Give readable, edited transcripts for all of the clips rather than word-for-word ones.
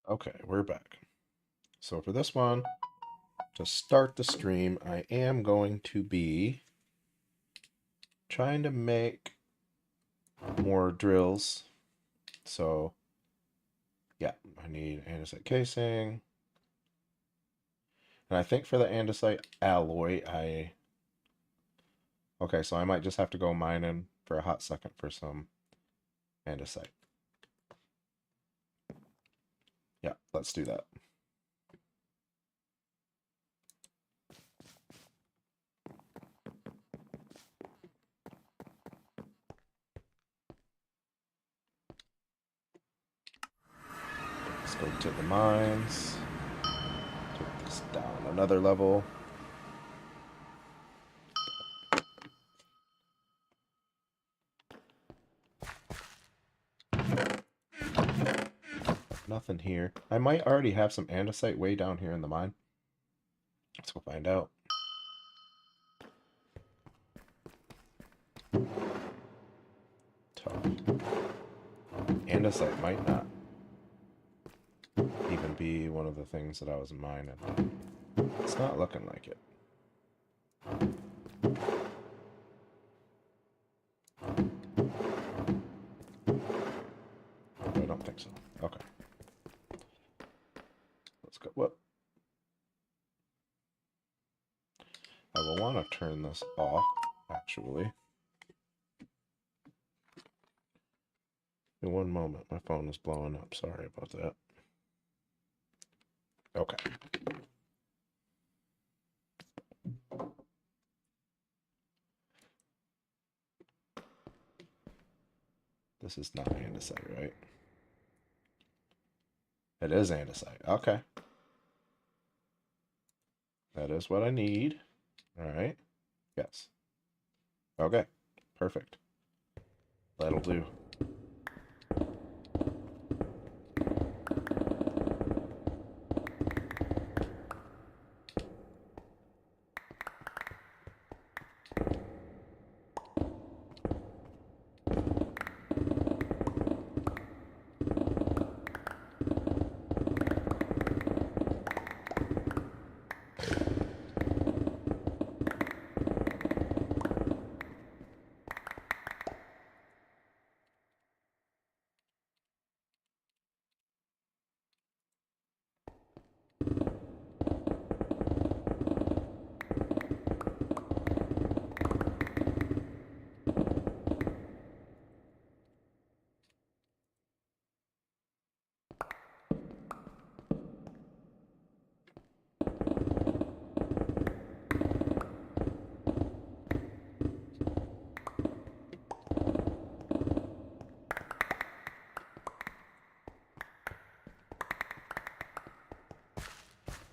Okay, we're back. So for this one, to start the stream, I am going to be trying to make more drills. So yeah, I need andesite casing. And I think for the andesite alloy, okay, so I might just have to go mining for a hot second for some andesite. Yeah, let's do that. Let's go to the mines. Take this down another level. Nothing here. I might already have some andesite way down here in the mine. Let's go find out. Tuff. Andesite might not even be one of the things that I was mining. It's not looking like it. I don't think so. Okay. Let's go. Whoop. I will want to turn this off, actually. In one moment, my phone is blowing up. Sorry about that. Okay. This is not andesite, right? It is andesite. Okay. That is what I need. All right. Yes. Okay. Perfect. That'll do.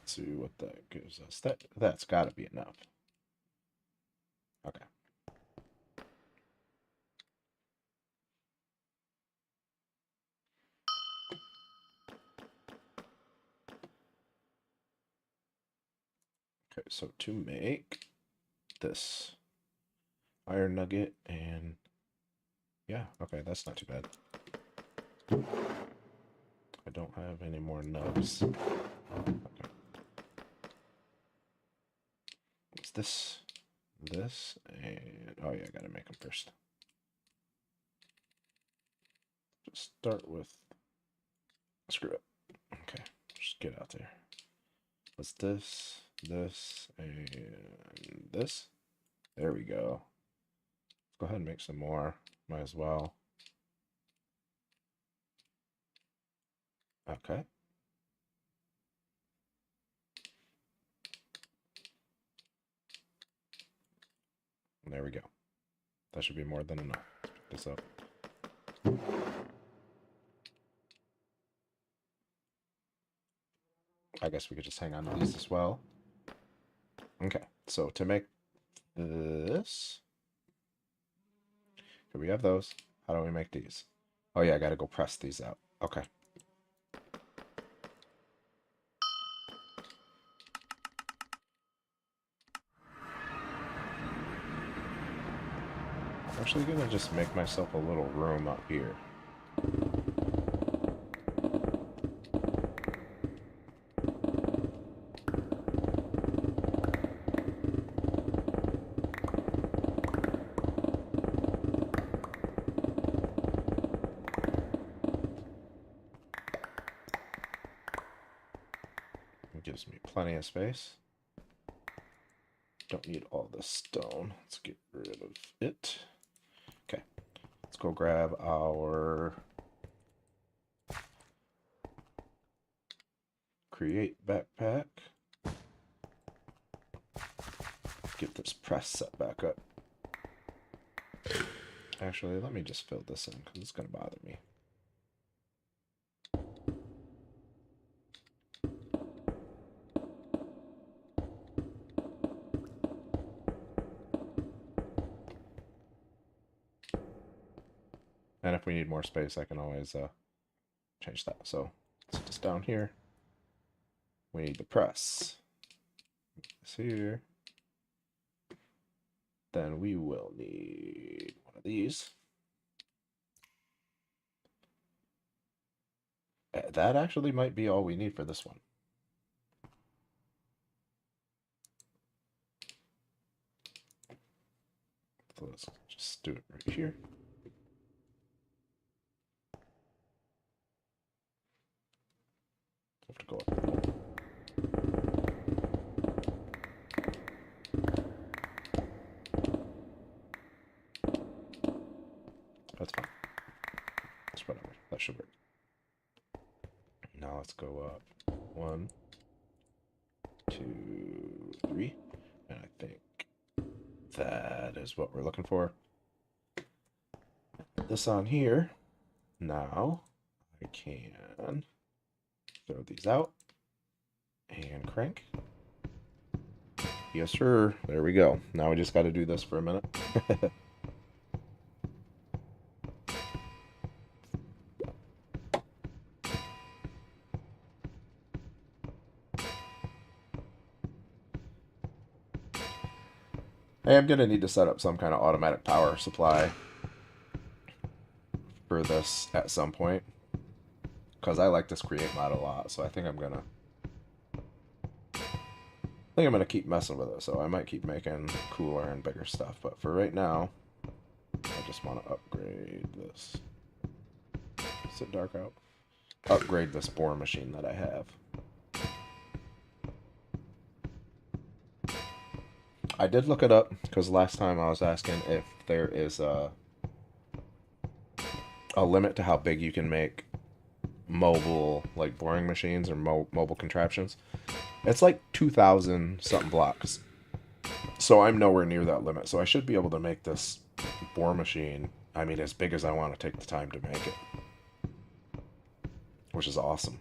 See what that gives us. That's got to be enough. Okay. Okay, so to make this iron nugget and yeah, okay, that's not too bad. I don't have any more nugs. Okay. What's this? This and oh yeah, I gotta make them first. Just start with screw it. Okay, just get out there. What's this? This and this. There we go. Let's go ahead and make some more. Might as well. Okay. There we go. That should be more than enough. Pick this up. I guess we could just hang on to these as well. Okay, so to make this, here we have those. How do we make these? Oh yeah, I gotta go press these out. Okay. I'm actually gonna just make myself a little room up here. gives me plenty of space. Don't need all this stone. Let's get rid of it. Okay, let's go grab our create backpack. Get this press set back up. Actually, let me just fill this in because it's going to bother me. And if we need more space, I can always change that. So set this down here. We need the press. This here. Then we will need one of these. That actually might be all we need for this one. So let's just do it right here. Have to go up. That's fine. It's whatever. That should work. Now let's go up 1, 2, 3, and I think that is what we're looking for. Put this on here. Now I can throw these out and crank. Yes, sir. There we go. Now we just got to do this for a minute. I am going to need to set up some kind of automatic power supply for this at some point, because I like this create mod a lot, so I think I'm gonna keep messing with it. So I might keep making cooler and bigger stuff, but for right now I just want to upgrade this. Is it dark out? Upgrade this bore machine that I have. I did look it up because last time I was asking if there is a limit to how big you can make mobile like boring machines or mobile contraptions. It's like 2,000 something blocks. So I'm nowhere near that limit. So I should be able to make this bore machine, I mean, as big as I want to take the time to make it. Which is awesome.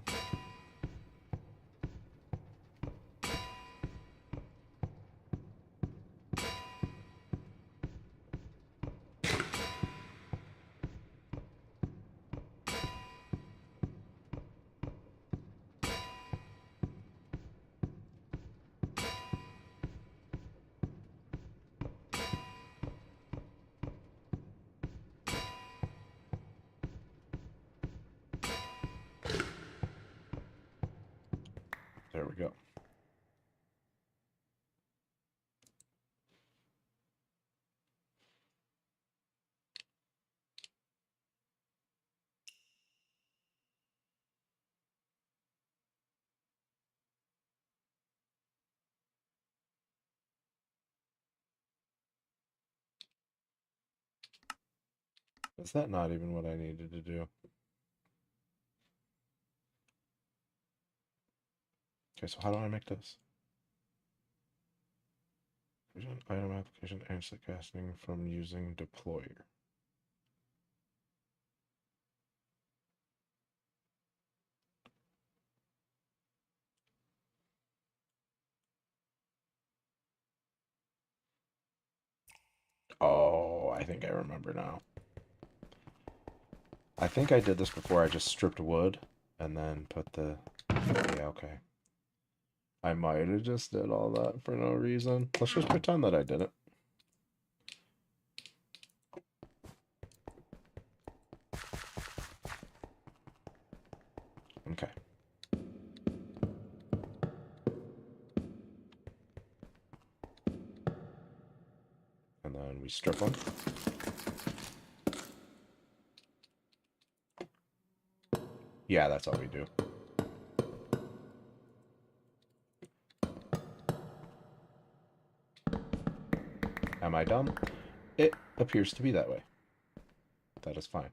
There we go. Is that not even what I needed to do? Okay, so how do I make this? Item application answer casting from using deployer. Oh, I think I remember now. I think I did this before. I just stripped wood and then put the... Yeah, okay. I might have just did all that for no reason. Let's just pretend that I did it. Okay. And then we strip them. Yeah, that's all we do. Am I dumb? It appears to be that way. That is fine.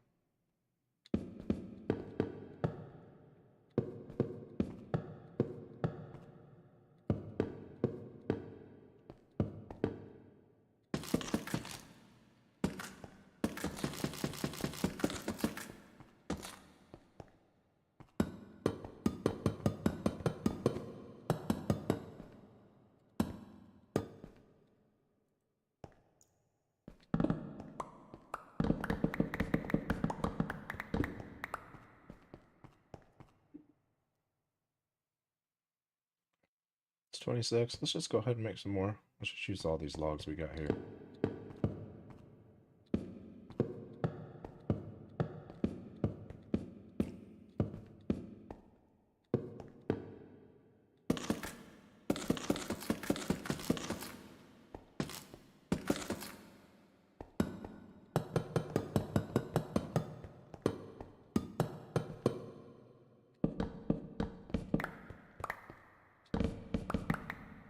It's 26. Let's just go ahead and make some more. Let's just use all these logs we got here.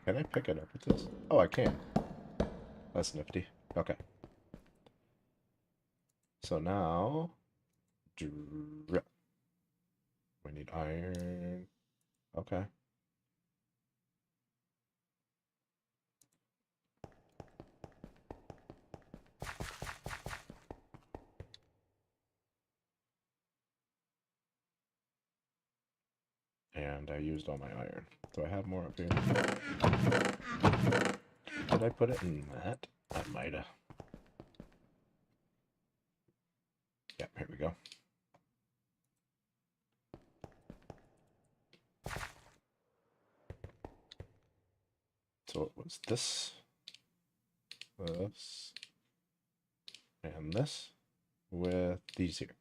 Can I pick it up with this? Oh, I can. That's nifty. Okay. So now, drip. We need iron. Okay. And I used all my iron. Do I have more up here? Did I put it in that? I might have. Yep, here we go. So it was this, and this with these here.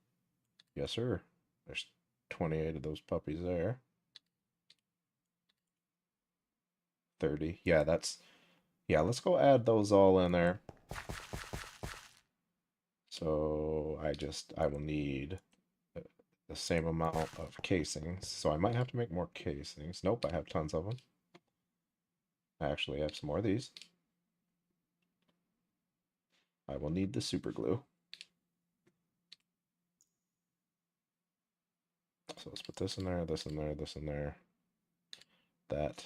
Yes, sir. There's 28 of those puppies there. 30. Yeah, let's go add those all in there. So I will need the same amount of casings. So I might have to make more casings. Nope, I have tons of them. I actually have some more of these. I will need the super glue. So let's put this in there, this in there, this in there. That.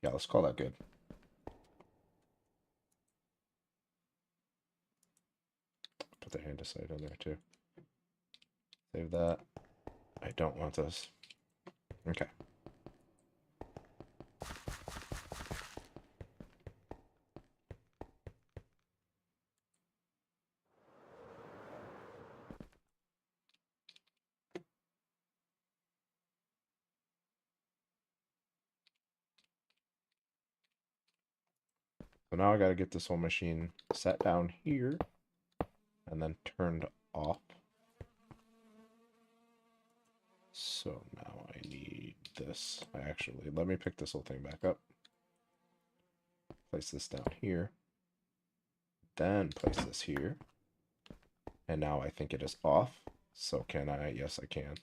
Yeah, let's call that good. Put the andesite in there too. Save that. I don't want this. Okay. So now I got to get this whole machine set down here and then turned off. So now I need this. Let me pick this whole thing back up. Place this down here. Then place this here. And now I think it is off. So can I? Yes, I can.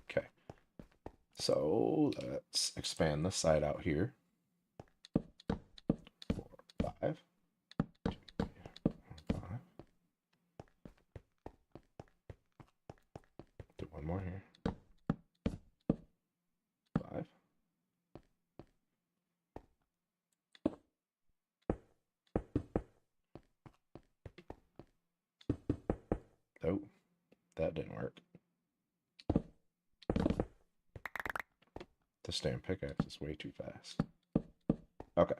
Okay. So let's expand this side out here. 4, 5. 2, 5. Do one more here. 5. Oh, that didn't work. The damn pickaxe is way too fast. Okay.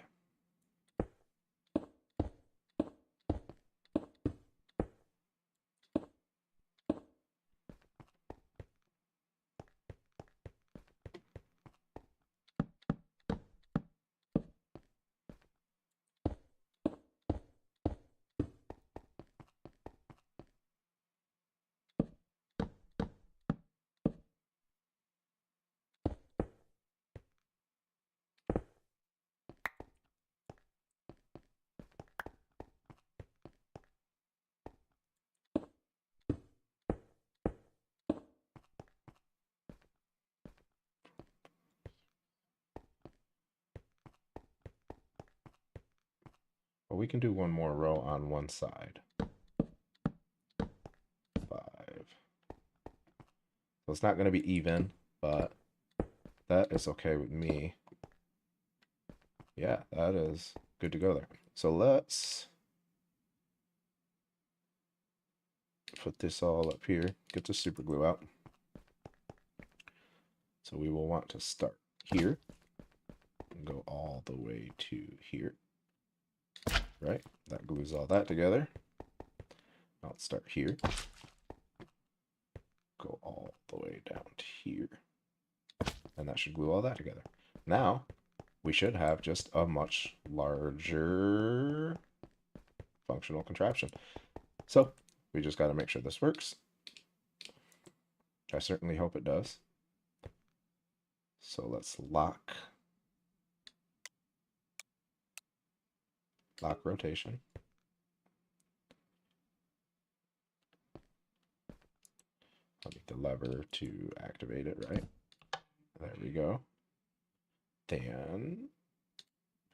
But we can do one more row on one side. 5. So it's not going to be even, but that is okay with me. Yeah, that is good to go there. So let's put this all up here, get the super glue out. So we will want to start here and go all the way to here. Right? That glues all that together. Now let's start here. Go all the way down to here. And that should glue all that together. Now, we should have just a much larger functional contraption. So, we just got to make sure this works. I certainly hope it does. So let's lock rotation. I'll need the lever to activate it, right? There we go. Then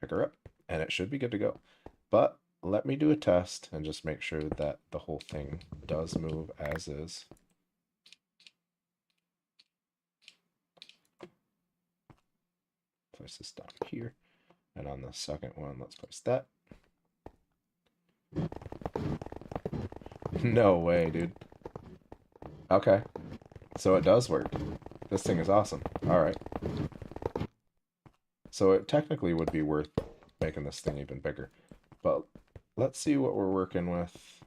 pick her up, and it should be good to go. But let me do a test and just make sure that the whole thing does move as is. Place this down here, and on the second one, let's place that. No way, dude. Okay, so it does work. This thing is awesome. All right. So it technically would be worth making this thing even bigger. But let's see what we're working with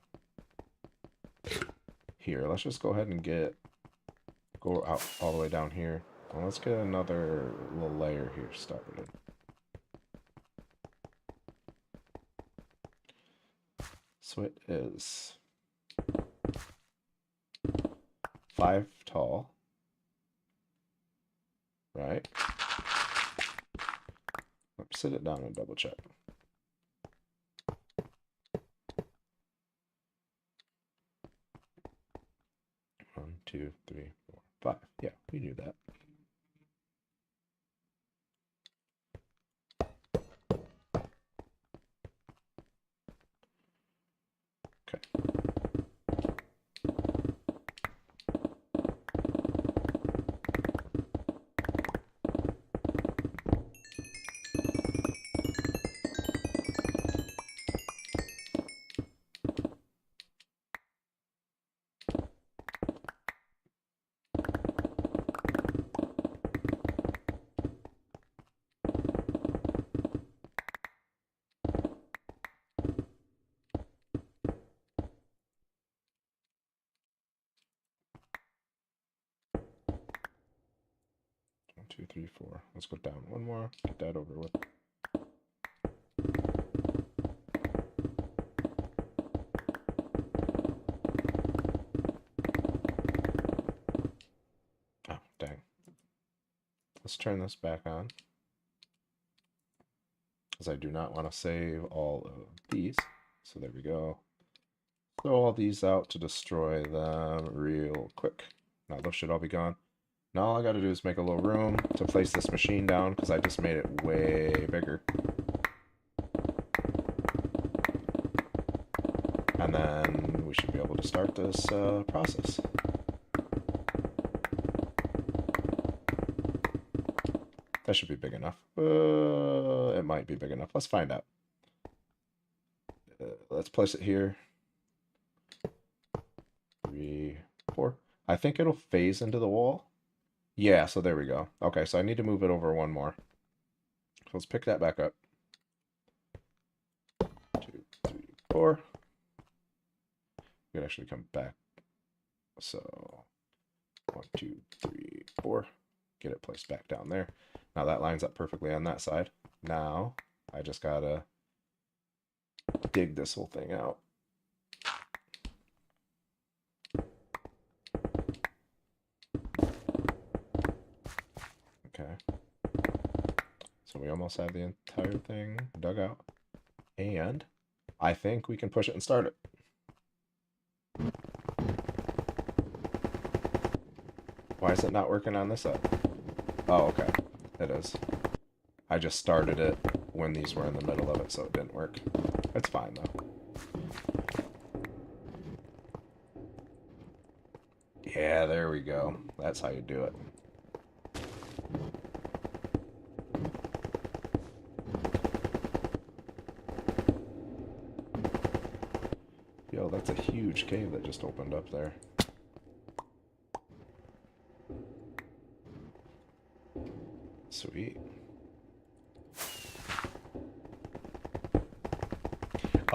here. Let's just go ahead and go out all the way down here. And let's get another little layer here started. So it is 5 tall. Right? Let's sit it down and double check. One, 2, 3, 4, 5. Yeah, we knew that. Okay. One, 2, 3, 4. Let's go down one more. Get that over with. Oh, dang. Let's turn this back on, because I do not want to save all of these. So there we go. Throw all these out to destroy them real quick. Now those should all be gone. Now all I gotta do is make a little room to place this machine down, because I just made it way bigger. And then we should be able to start this process. That should be big enough. It might be big enough. Let's find out. Let's place it here. 3, 4. I think it'll phase into the wall. Yeah, so there we go. Okay, so I need to move it over one more. So let's pick that back up. 2, 3, 4. We could actually come back. So 1, 2, 3, 4. Get it placed back down there. Now that lines up perfectly on that side. Now I just gotta dig this whole thing out. Okay. So we almost have the entire thing dug out. And I think we can push it and start it. Why is it not working on this side? Oh, okay. It is. I just started it when when these were in the middle of it, so it didn't work. It's fine, though. Yeah, there we go. That's how you do it. Yo, that's a huge cave that just opened up there. Sweet.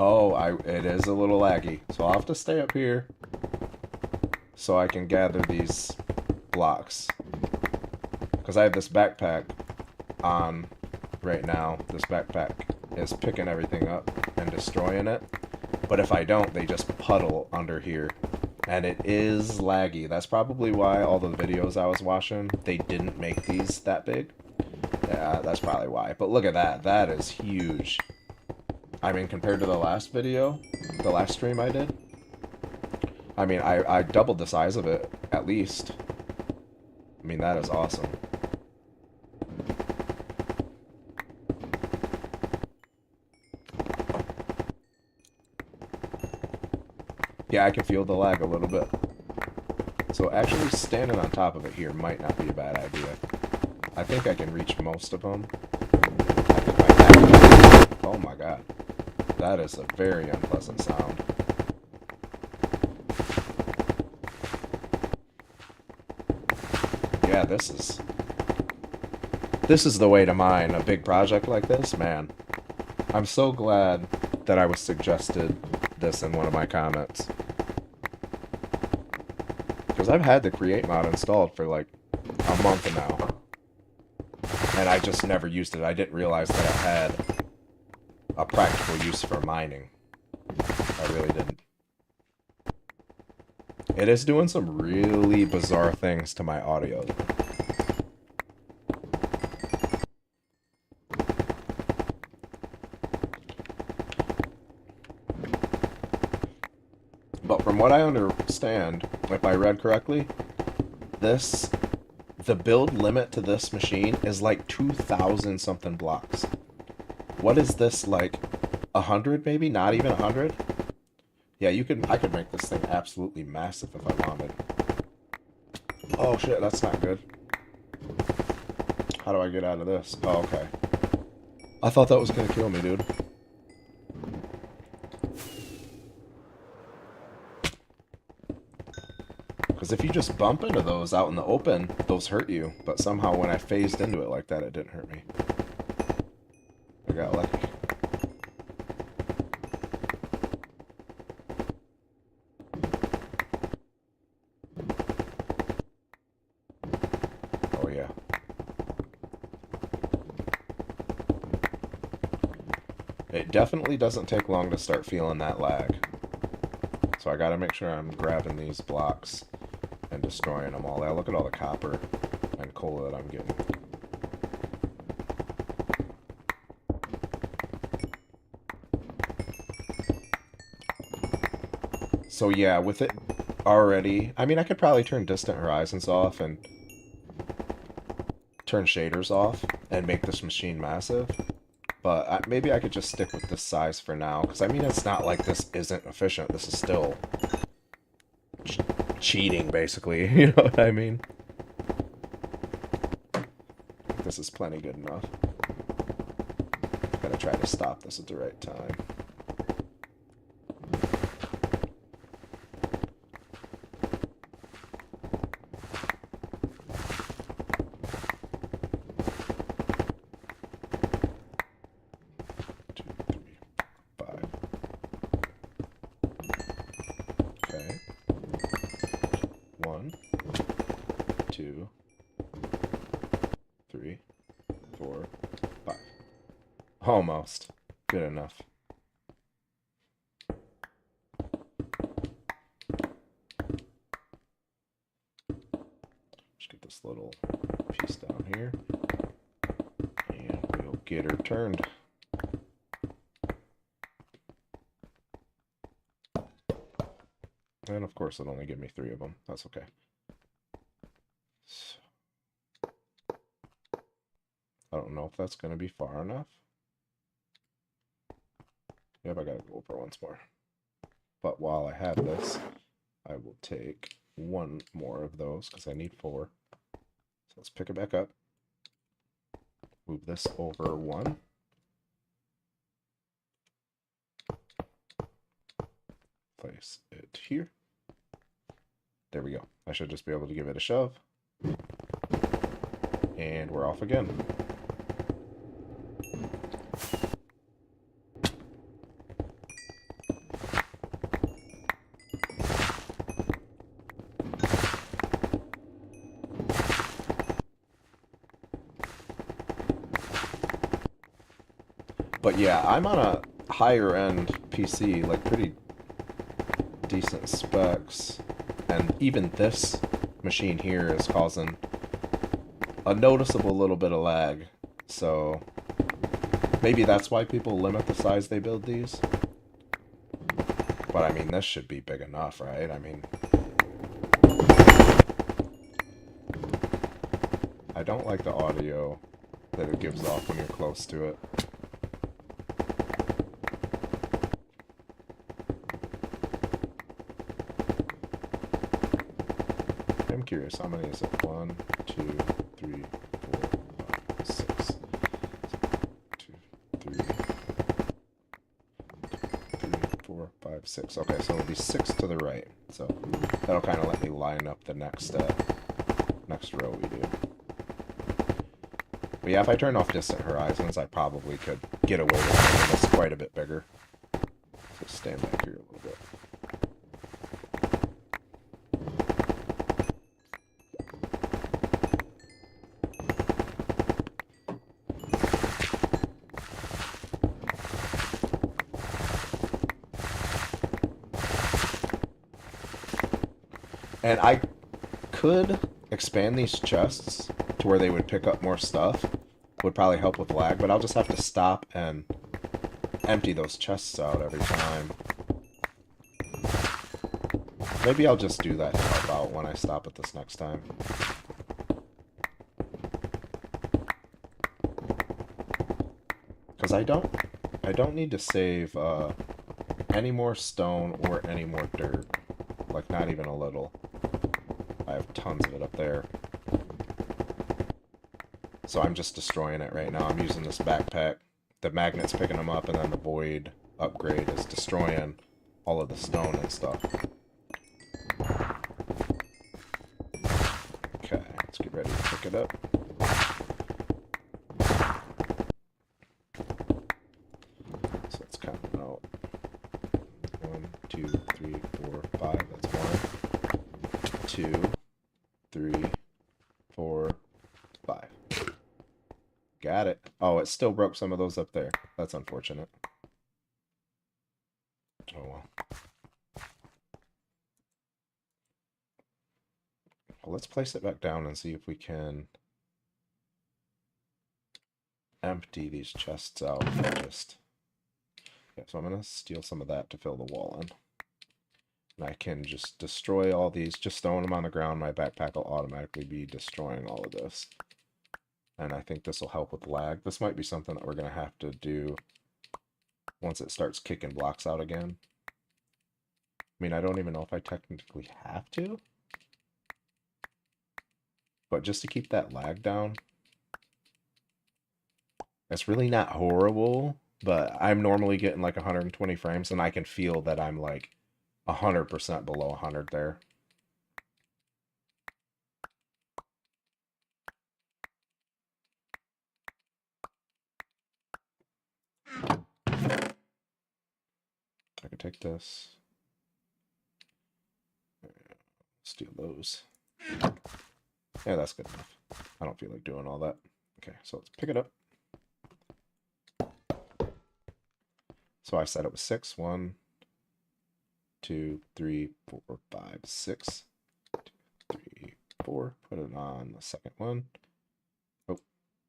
Oh, it is a little laggy, so I'll have to stay up here so I can gather these blocks. Because I have this backpack on right now. This backpack is picking everything up and destroying it. But if I don't, they just puddle under here. And it is laggy. That's probably why all the videos I was watching, they didn't make these that big. Yeah, that's probably why. But look at that. That is huge. I mean, compared to the last video, the last stream I did, I mean, I doubled the size of it, at least. I mean, that is awesome. Yeah, I can feel the lag a little bit. So actually standing on top of it here might not be a bad idea. I think I can reach most of them. Oh my god. That is a very unpleasant sound. Yeah, this is the way to mine a big project like this, man. I'm so glad that I was suggested this in one of my comments. Because I've had the Create mod installed for like a month now. And I just never used it. I didn't realize that it had a practical use for mining. I really didn't. It is doing some really bizarre things to my audio. But from what I understand, if I read correctly, the build limit to this machine is like 2,000 something blocks. What is this, like 100 maybe? Not even 100? Yeah, I could make this thing absolutely massive if I wanted. Oh shit, that's not good. How do I get out of this? Oh, okay. I thought that was gonna kill me, dude. Because if you just bump into those out in the open, those hurt you. But somehow when I phased into it like that, it didn't hurt me. I got lucky. Oh yeah. It definitely doesn't take long to start feeling that lag. So I gotta make sure I'm grabbing these blocks and destroying them all. Look at all the copper and coal that I'm getting. So yeah, with it already, I mean, I could probably turn distant horizons off and turn shaders off and make this machine massive. But maybe I could just stick with this size for now, because I mean, it's not like this isn't efficient. This is still cheating, basically. You know what I mean? This is plenty good enough. Gotta try to stop this at the right time. Almost. Good enough. Just get this little piece down here. And we'll get her turned. And of course it'll only give me 3 of them. That's okay. So, I don't know if that's going to be far enough. Yep, I gotta go over once more. But while I have this, I will take one more of those because I need 4. So let's pick it back up. Move this over 1. Place it here. There we go. I should just be able to give it a shove. And we're off again. But yeah, I'm on a higher end PC, like pretty decent specs. And even this machine here is causing a noticeable little bit of lag. So maybe that's why people limit the size they build these. But I mean, this should be big enough, right? I mean, I don't like the audio that it gives off when you're close to it. I'm curious, how many is it? 1, 2, 3, 4, 5, 6. 2, 3, 4, 5, 6. Okay, so it'll be 6 to the right. So that'll kind of let me line up the next row we do. But yeah, if I turn off distant horizons, I probably could get away with making this quite a bit bigger. So stand back here a little bit. And I could expand these chests to where they would pick up more stuff. Would probably help with lag, but I'll just have to stop and empty those chests out every time. Maybe I'll just do that to help out when I stop at this next time. Because I don't need to save any more stone or any more dirt. Like, not even a little. I have tons of it up there. So I'm just destroying it right now. I'm using this backpack. The magnet's picking them up, and then the void upgrade is destroying all of the stone and stuff. Okay, let's get ready to pick it up. So let's count it out. 1, 2, 3, 4, 5. That's 1, 2, 3, 4, 5. Got it. Oh, it still broke some of those up there. That's unfortunate. Oh well. Well, let's place it back down and see if we can empty these chests out. Just yeah, so I'm gonna steal some of that to fill the wall in. And I can just destroy all these, just throwing them on the ground. My backpack will automatically be destroying all of this. And I think this will help with lag. This might be something that we're going to have to do once it starts kicking blocks out again. I mean, I don't even know if I technically have to. But just to keep that lag down. It's really not horrible, but I'm normally getting like 120 frames, and I can feel that I'm like 100% below 100 there. I can take this. Steal those. Yeah, that's good enough. I don't feel like doing all that. Okay, so let's pick it up. So I said it was 6. 1, 2, 3, 4, 5, 6. 2, 3, 4. Put it on the second one. Oh,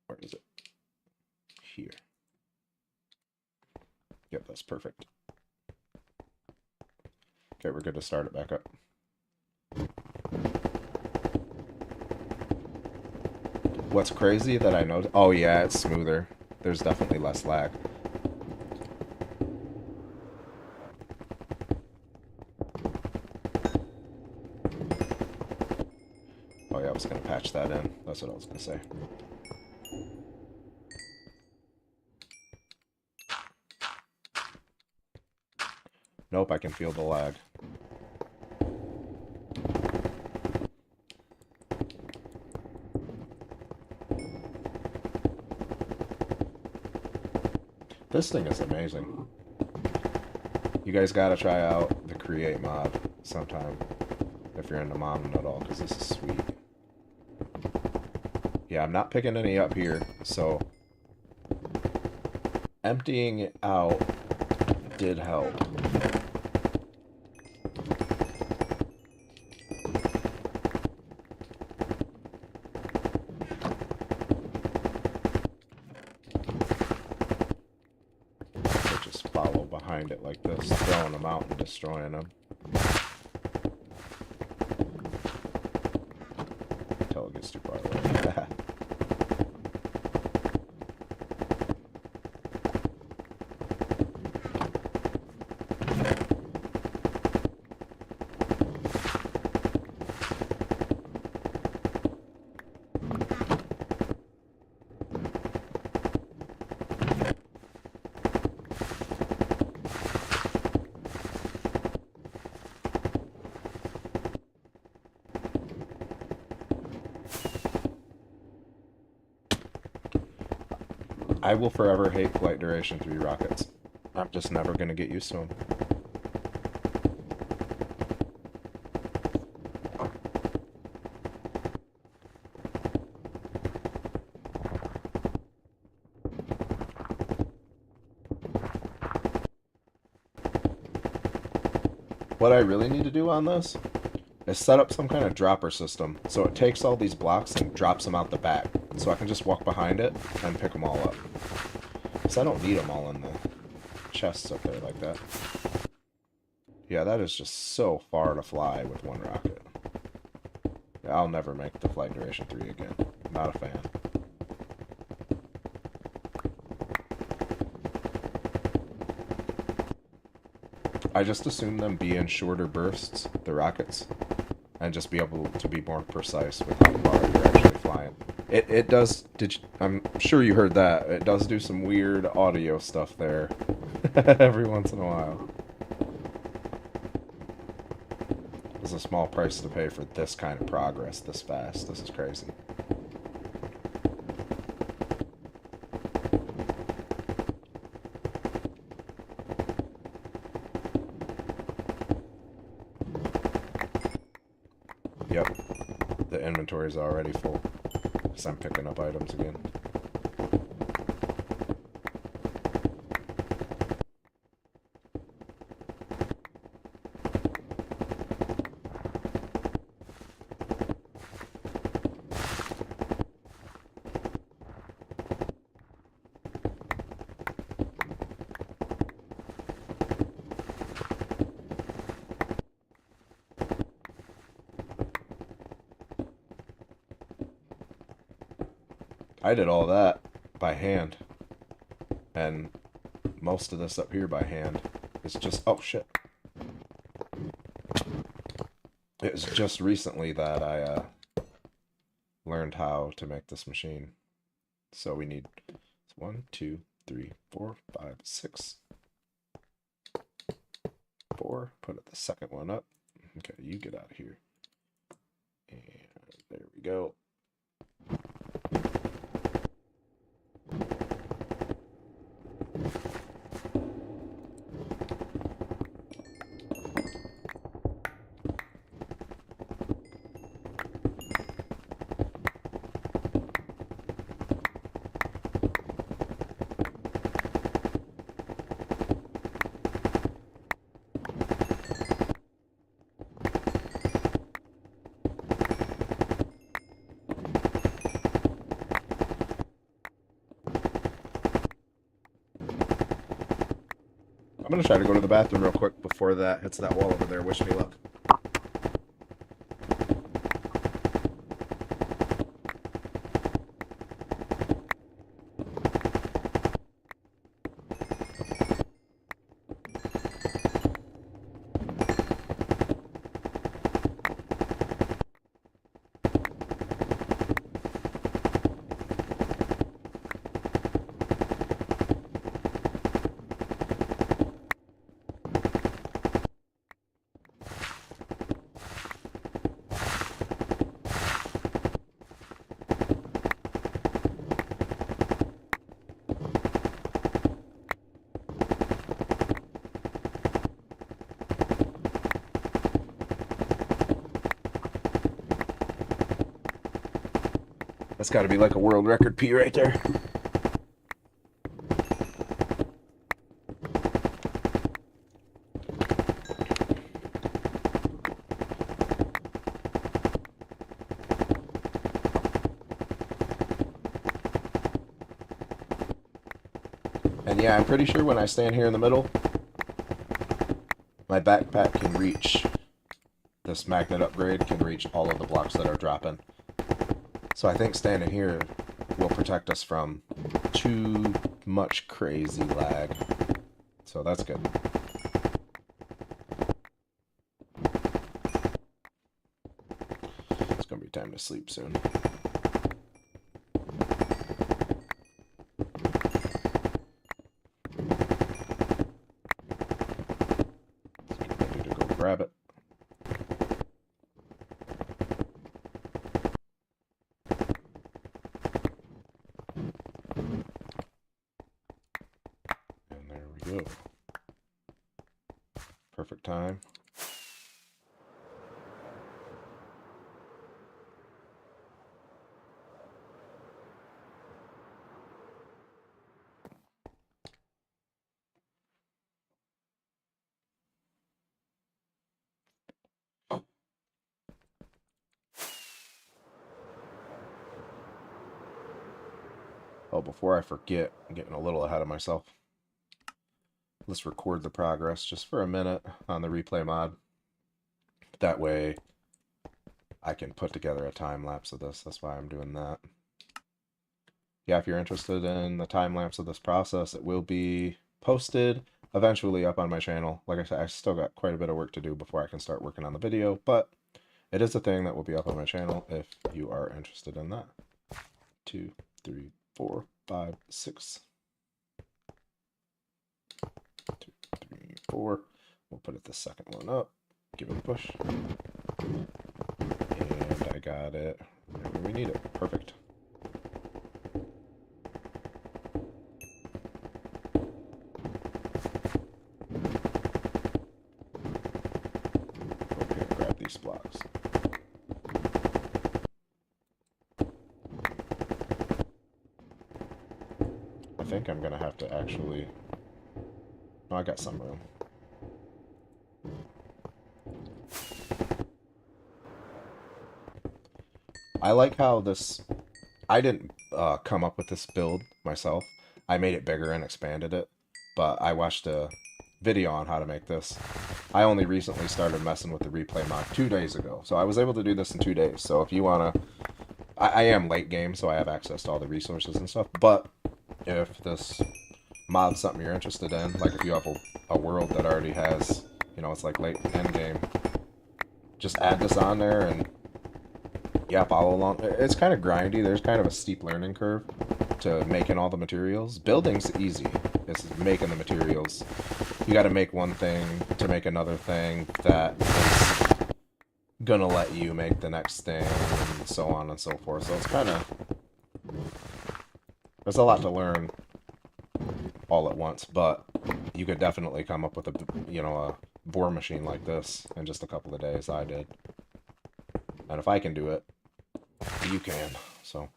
where is it? Here. Yep, that's perfect. Okay, we're good to start it back up. What's crazy that I know... Oh yeah, it's smoother. There's definitely less lag. just going to patch that in. That's what I was going to say. Nope, I can feel the lag. This thing is amazing. You guys gotta try out the create mod sometime if you're into modding at all, because this is sweet. Yeah, I'm not picking any up here, so emptying it out did help. Just follow behind it like this, throwing them out and destroying them. Until it gets too far away. I will forever hate flight duration 3 rockets. I'm just never going to get used to them. What I really need to do on this is set up some kind of dropper system so it takes all these blocks and drops them out the back, so I can just walk behind it and pick them all up. Because I don't need them all in the chests up there like that. Yeah, that is just so far to fly with 1 rocket. Yeah, I'll never make the flight duration 3 again. Not a fan. I just assume them be in shorter bursts, the rockets, and just be able to be more precise with how far you're actually flying. It does, I'm sure you heard that, it does do some weird audio stuff there every once in a while. It's a small price to pay for this kind of progress this fast. This is crazy. Yep, the inventory is already full because I'm picking up items again. I did all that by hand, and most of this up here by hand. It's just, oh shit. It was just recently that I learned how to make this machine. So we need 1, 2, 3, 4, 5, 6, 4. Put the second one up. Okay, you get out of here. And there we go. I'm gonna try to go to the bathroom real quick before that hits that wall over there. Wish me luck. That's got to be like a world record P right there. And yeah, I'm pretty sure when I stand here in the middle, my backpack can reach, this magnet upgrade can reach all of the blocks that are dropping. So I think standing here will protect us from too much crazy lag. So that's good. It's going to be time to sleep soon. Grab it. And there we go. Perfect time. Oh, before I forget, I'm getting a little ahead of myself. Let's record the progress just for a minute on the replay mod. That way I can put together a time lapse of this. That's why I'm doing that. Yeah, if you're interested in the time lapse of this process, it will be posted eventually up on my channel. Like I said, I still got quite a bit of work to do before I can start working on the video, but it is a thing that will be up on my channel if you are interested in that. 2, 3, 4, 5, 6. 2, 3, 4. We'll put it the second one up. Give it a push. And I got it right where we need it. Perfect. Okay, grab these blocks. I think I'm gonna have to actually... Oh, I got some room. I like how this... I didn't come up with this build myself. I made it bigger and expanded it, but I watched a video on how to make this. I only recently started messing with the replay mod 2 days ago, so I was able to do this in 2 days. So if you want to... I am late game, so I have access to all the resources and stuff, but if this mod's something you're interested in, like if you have a world that already has, you know, it's like late end game, just add this on there and yeah, follow along. It's kind of grindy. There's kind of a steep learning curve to making all the materials. Building's easy. It's making the materials. You got to make one thing to make another thing that is gonna let you make the next thing, and so on and so forth. So it's kind of... There's a lot to learn all at once, but you could definitely come up with a, you know, a bore machine like this in just a couple of days. I did. And if I can do it, you can. So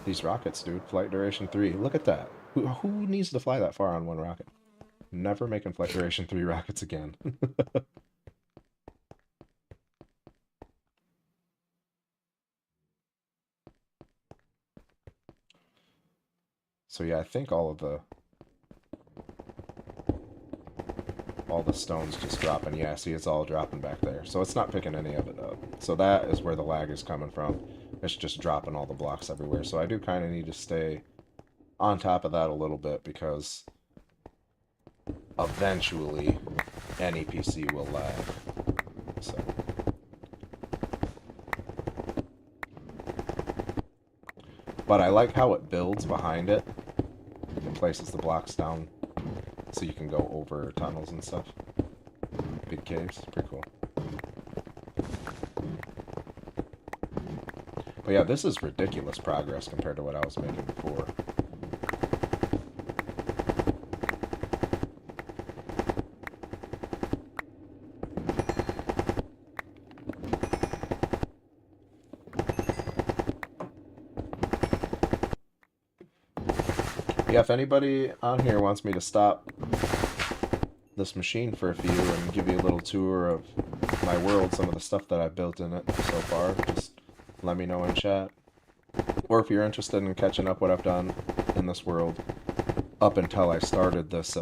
these rockets, dude, flight duration 3. Look at that. Who needs to fly that far on one rocket? Never making flight duration 3 rockets again. So yeah, I think all the stones just dropping. Yeah, see, it's all dropping back there. So it's not picking any of it up. So that is where the lag is coming from. It's just dropping all the blocks everywhere. So I do kind of need to stay on top of that a little bit, because eventually any PC will lag. So but I like how it builds behind it. It places the blocks down so you can go over tunnels and stuff. Big caves. Pretty cool. But yeah, this is ridiculous progress compared to what I was making before. yeah, if anybody on here wants me to stop this machine for a few and give you a little tour of my world, some of the stuff that I've built in it so far, just let me know in chat. Or if you're interested in catching up what I've done in this world up until I started this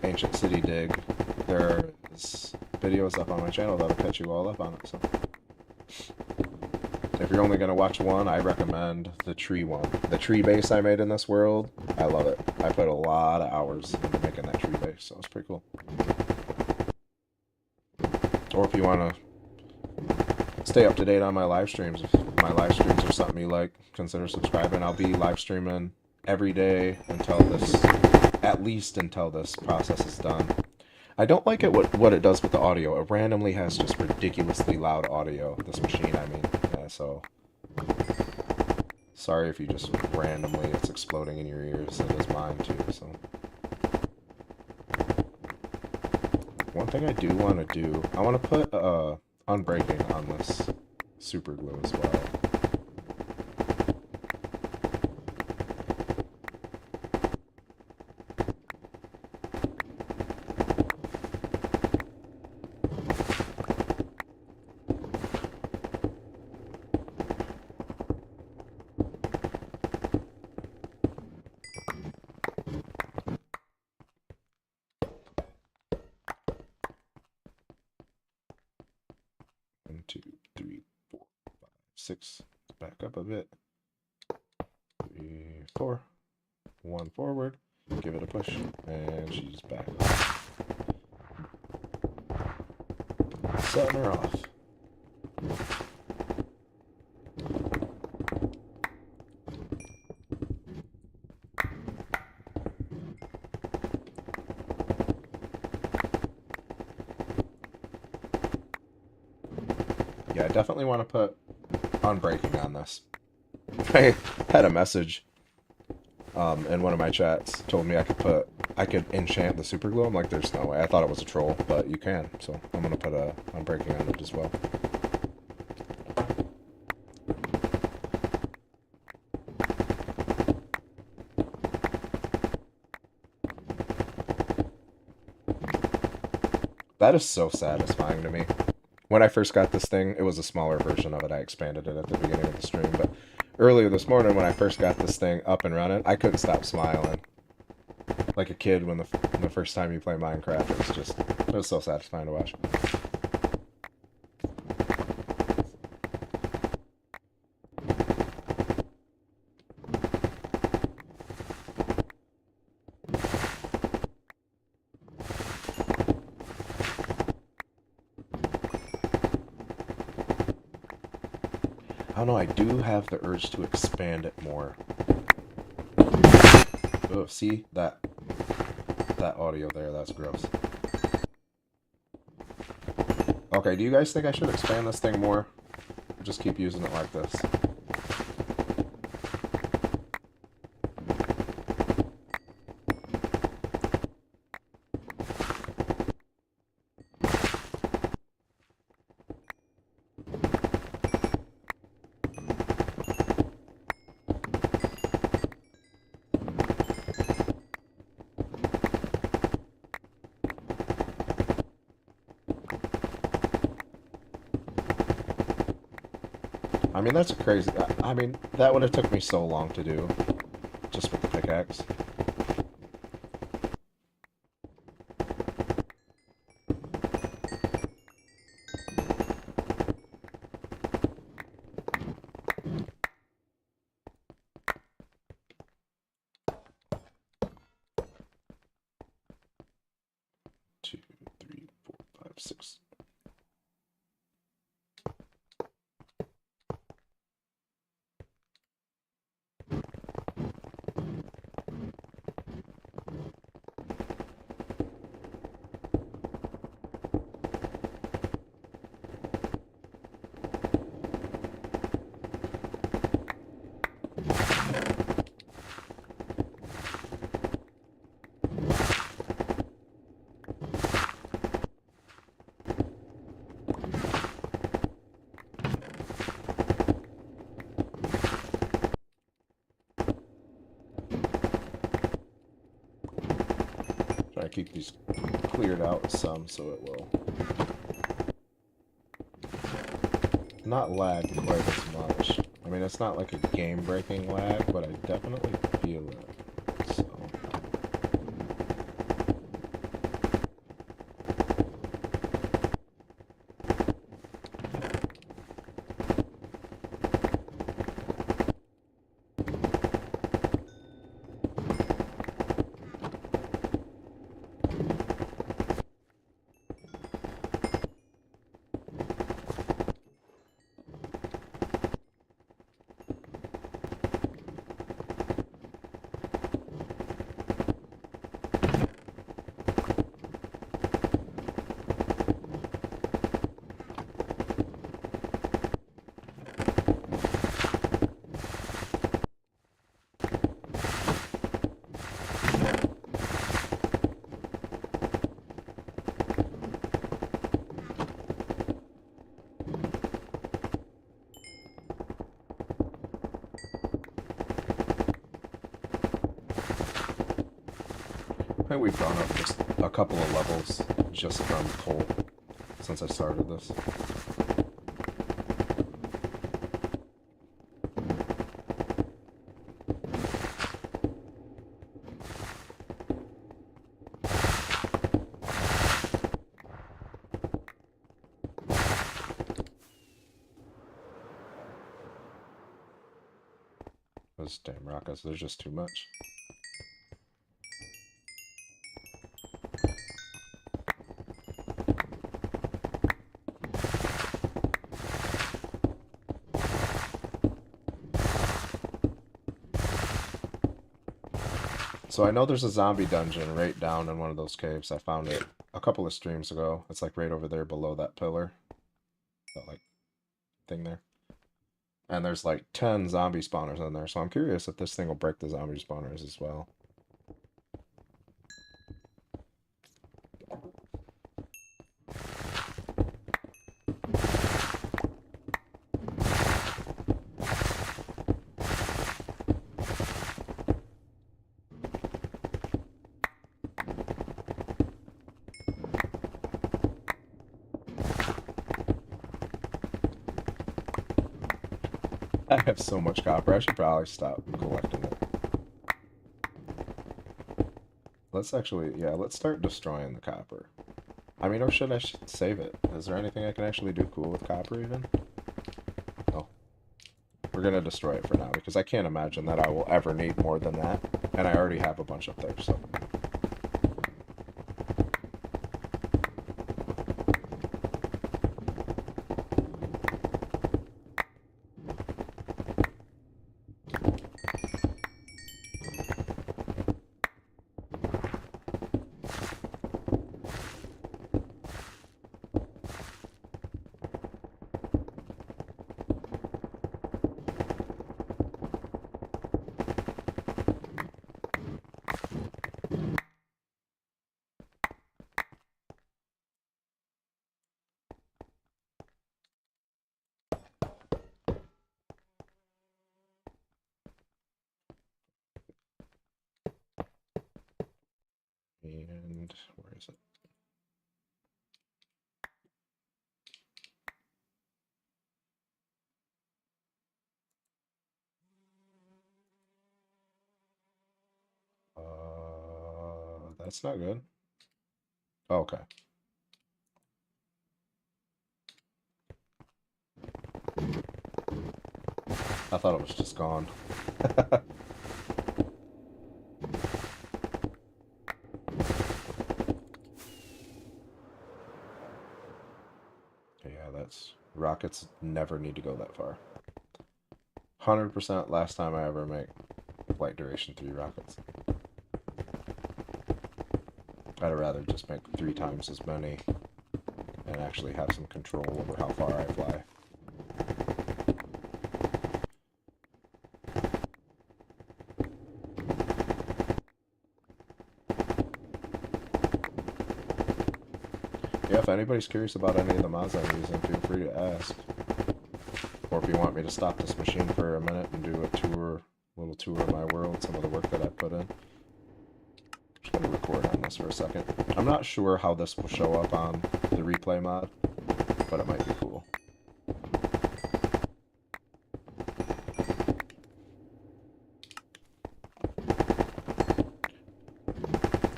ancient city dig, there's videos up on my channel that'll catch you all up on it. So if you're only going to watch one, I recommend the tree one. The tree base I made in this world, I love it. I put a lot of hours into making that tree base, so it's pretty cool. Or if you want to stay up to date on my live streams, if my live streams are something you like, consider subscribing. I'll be live streaming every day until this, at least until this process is done. I don't like it what it does with the audio. It randomly has just ridiculously loud audio. This machine, I mean. Yeah, so sorry if you just randomly it's exploding in your ears. It is mine too. So one thing I do want to do, I want to put unbreaking on this super glue as well. Six, back up a bit. 3, 4, 1 forward, give it a push, and she's back off. Setting her off. Yeah, I definitely want to put unbreaking on this. I had a message in one of my chats told me I could enchant the super glue. I'm like, there's no way. I thought it was a troll, but you can. So I'm gonna put a unbreaking on it as well. That is so satisfying to me. When I first got this thing, it was a smaller version of it. I expanded it at the beginning of the stream, but earlier this morning when I first got this thing up and running, I couldn't stop smiling. Like a kid when the first time you play Minecraft. It was so satisfying to watch. I don't know, I do have the urge to expand it more. Oh, see? That audio there, that's gross. Okay, do you guys think I should expand this thing more? Or just keep using it like this? I mean, that's crazy. I mean, that would have took me so long to do, just with the pickaxe. Two, three, four, five, six. gotta keep these cleared out some so it will not lag quite as much. I mean, it's not like a game-breaking lag, but I definitely feel it, so... I think we've gone up just a couple of levels just from coal since I started this. Those damn rockets, there's just too much. So I know there's a zombie dungeon right down in one of those caves. I found it a couple of streams ago. It's like right over there below that pillar. That like thing there. And there's like 10 zombie spawners in there. So I'm curious if this thing will break the zombie spawners as well. I have so much copper. I should probably stop collecting it. Let's actually, yeah, let's start destroying the copper. I mean, or should I save it? Is there anything I can actually do cool with copper even? No. We're gonna destroy it for now because I can't imagine that I will ever need more than that. And I already have a bunch up there, so... And where is it? That's not good. Oh, okay. I thought it was just gone. Yeah, that's... Rockets never need to go that far. 100% last time I ever make flight duration 3 rockets. I'd rather just make 3 times as many and actually have some control over how far I fly. Yeah, if anybody's curious about any of the mods I'm using, feel free to ask. Or if you want me to stop this machine for a minute and do a tour, little tour of my world, some of the work that I put in. Just gonna record on this for a second. I'm not sure how this will show up on the replay mod, but it might be cool.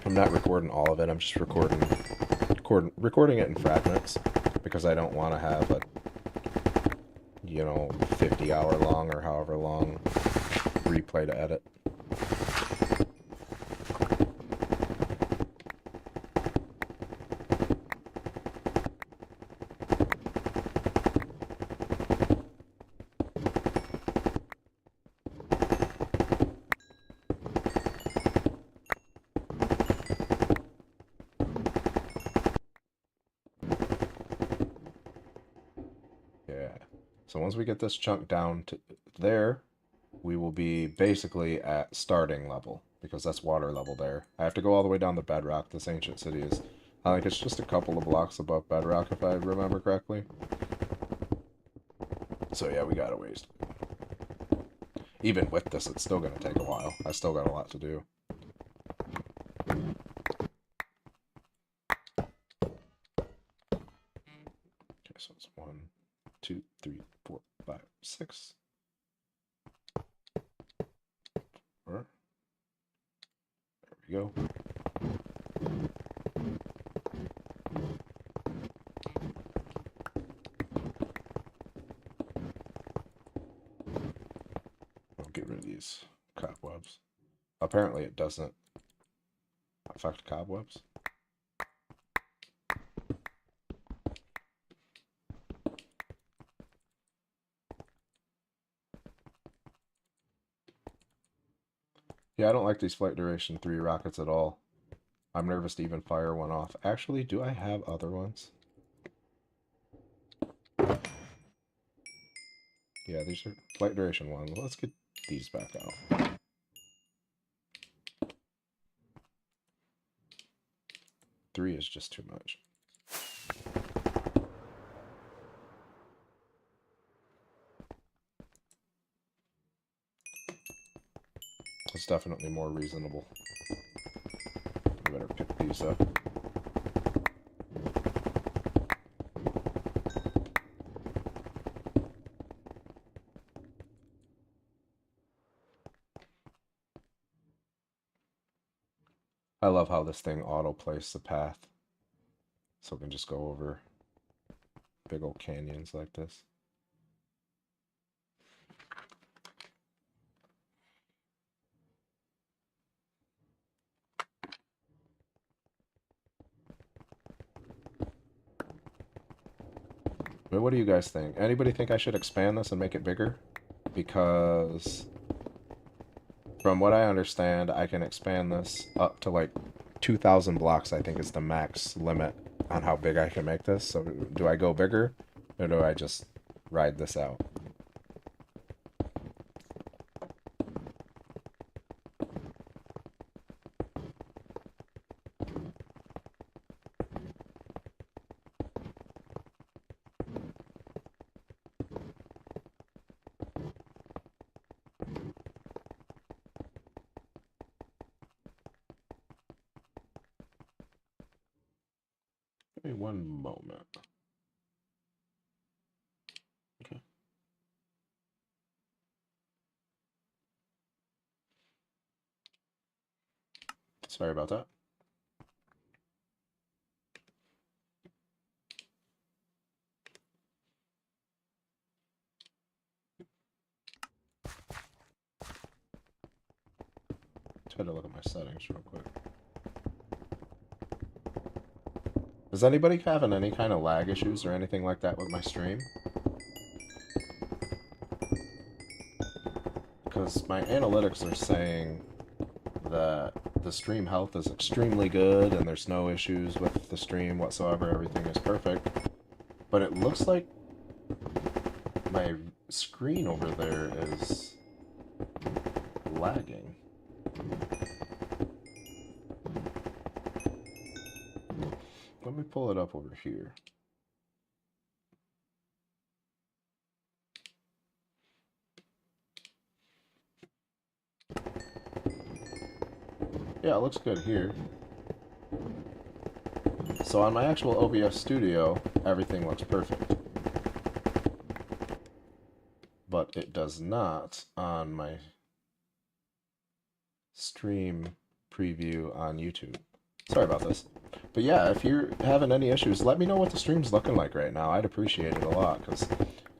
I'm not recording all of it. I'm just recording it in fragments because I don't want to have a 50-hour long or however long replay to edit. So once we get this chunk down to there, we will be basically at starting level, because that's water level there. I have to go all the way down to bedrock. This ancient city is, I think it's just a couple of blocks above bedrock, if I remember correctly. So yeah, we got a ways. Even with this, it's still going to take a while. I still got a lot to do. Okay, so it's 1, 2, 3, 4, 5, 6. There we go. I'll get rid of these cobwebs. Apparently it doesn't affect cobwebs. Yeah, I don't like these flight duration 3 rockets at all. I'm nervous to even fire one off. Actually, do I have other ones? Yeah, these are flight duration 1. Let's get these back out. Three is just too much. It's definitely more reasonable. I better pick these up. I love how this thing auto-plays the path. So we can just go over big old canyons like this. But what do you guys think? Anybody think I should expand this and make it bigger? Because from what I understand, I can expand this up to like 2,000 blocks, I think is the max limit on how big I can make this. So do I go bigger, or do I just ride this out? Give me one moment. Okay. Sorry about that. Try to look at my settings real quick. Is anybody having any kind of lag issues or anything like that with my stream? Because my analytics are saying that the stream health is extremely good and there's no issues with the stream whatsoever. Everything is perfect. But it looks like my screen over there is lagging. Let me pull it up over here. Yeah, it looks good here. So on my actual OBS studio, everything looks perfect. But it does not on my stream preview on YouTube. Sorry about this. But yeah, if you're having any issues, let me know what the stream's looking like right now. I'd appreciate it a lot, because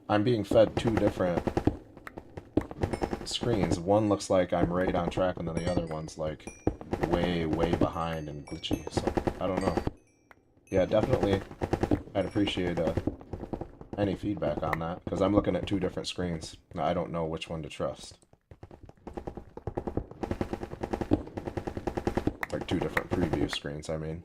I'm being fed two different screens. One looks like I'm right on track, and then the other one's like way, way behind and glitchy. So, I don't know. Yeah, definitely, I'd appreciate any feedback on that, because I'm looking at two different screens. Now, I don't know which one to trust. Like two different preview screens, I mean.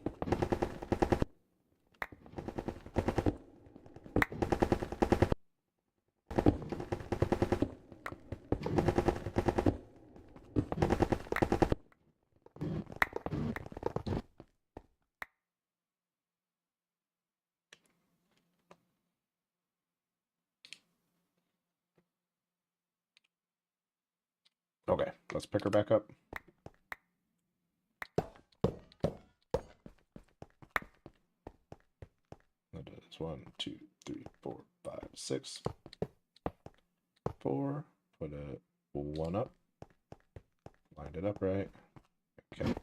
Okay, let's pick her back up. That is 1, 2, 3, 4, 5, 6. 4. Put a 1 up. Lined it up right. Okay.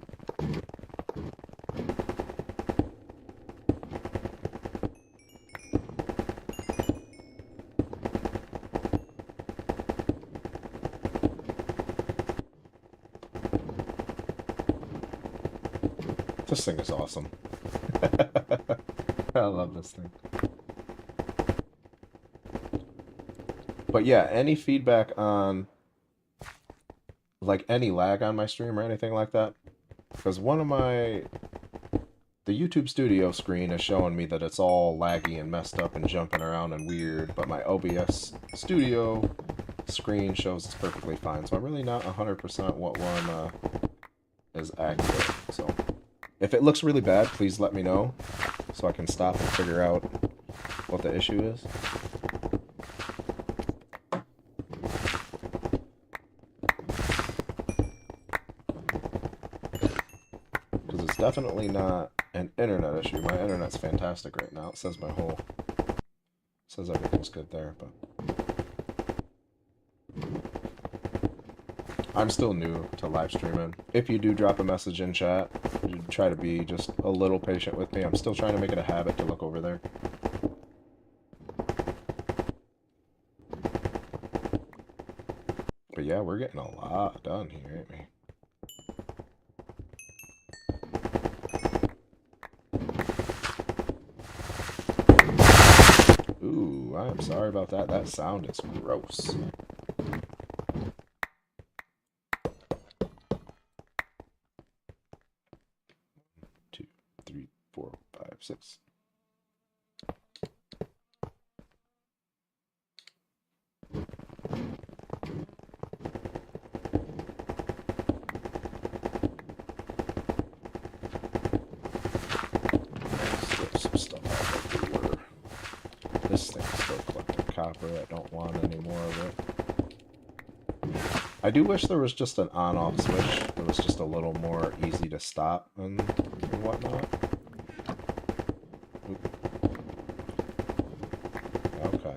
This thing is awesome. I love this thing. But yeah, any feedback on like any lag on my stream or anything like that? Because the YouTube Studio screen is showing me that it's all laggy and messed up and jumping around and weird, but my OBS Studio screen shows it's perfectly fine. So I'm really not 100% what one is accurate. So if it looks really bad, please let me know so I can stop and figure out what the issue is. Because it's definitely not an internet issue. My internet's fantastic right now. It says everything's good there, but I'm still new to live streaming. If you do drop a message in chat, try to be just a little patient with me. I'm still trying to make it a habit to look over there. But yeah, we're getting a lot done here, ain't we? Ooh, I'm sorry about that. That sound is gross. 2, 3, 4, 5, 6. Some stuff out everywhere. This thing's still collecting copper. I don't want any more of it. I do wish there was just an on-off switch. It was just a little more easy to stop and whatnot. Oop. Okay.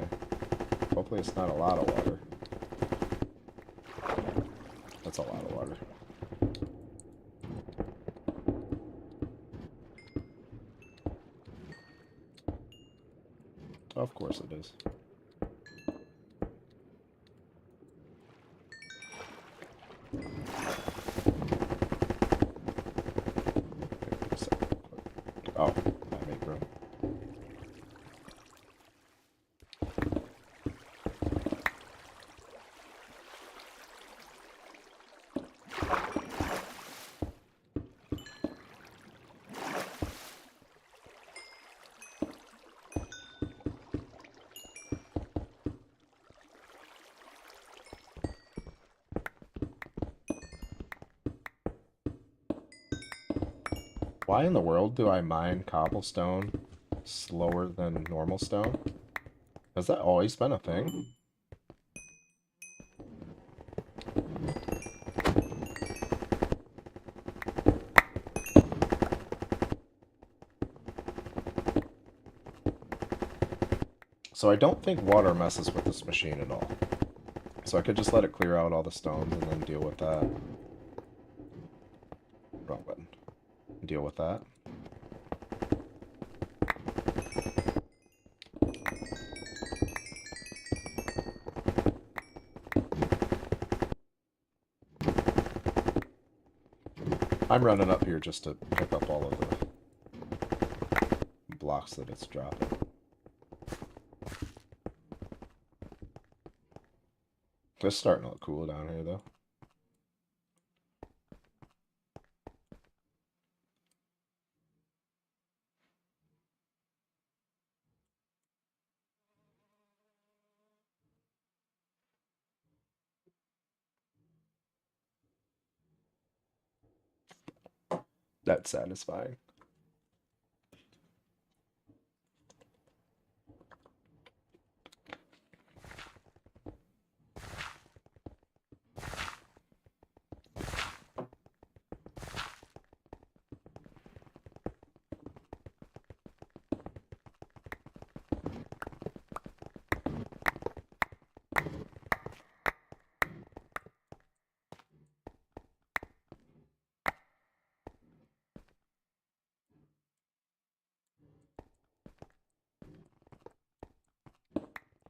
Hopefully it's not a lot of water. That's a lot of water. Of course it is. Oh, I make room. Why in the world do I mine cobblestone slower than normal stone? Has that always been a thing? So I don't think water messes with this machine at all. So I could just let it clear out all the stones and then deal with that. Wrong button. Deal with that. I'm running up here just to pick up all of the blocks that it's dropping. It's starting to look cool down here, though. That's satisfying.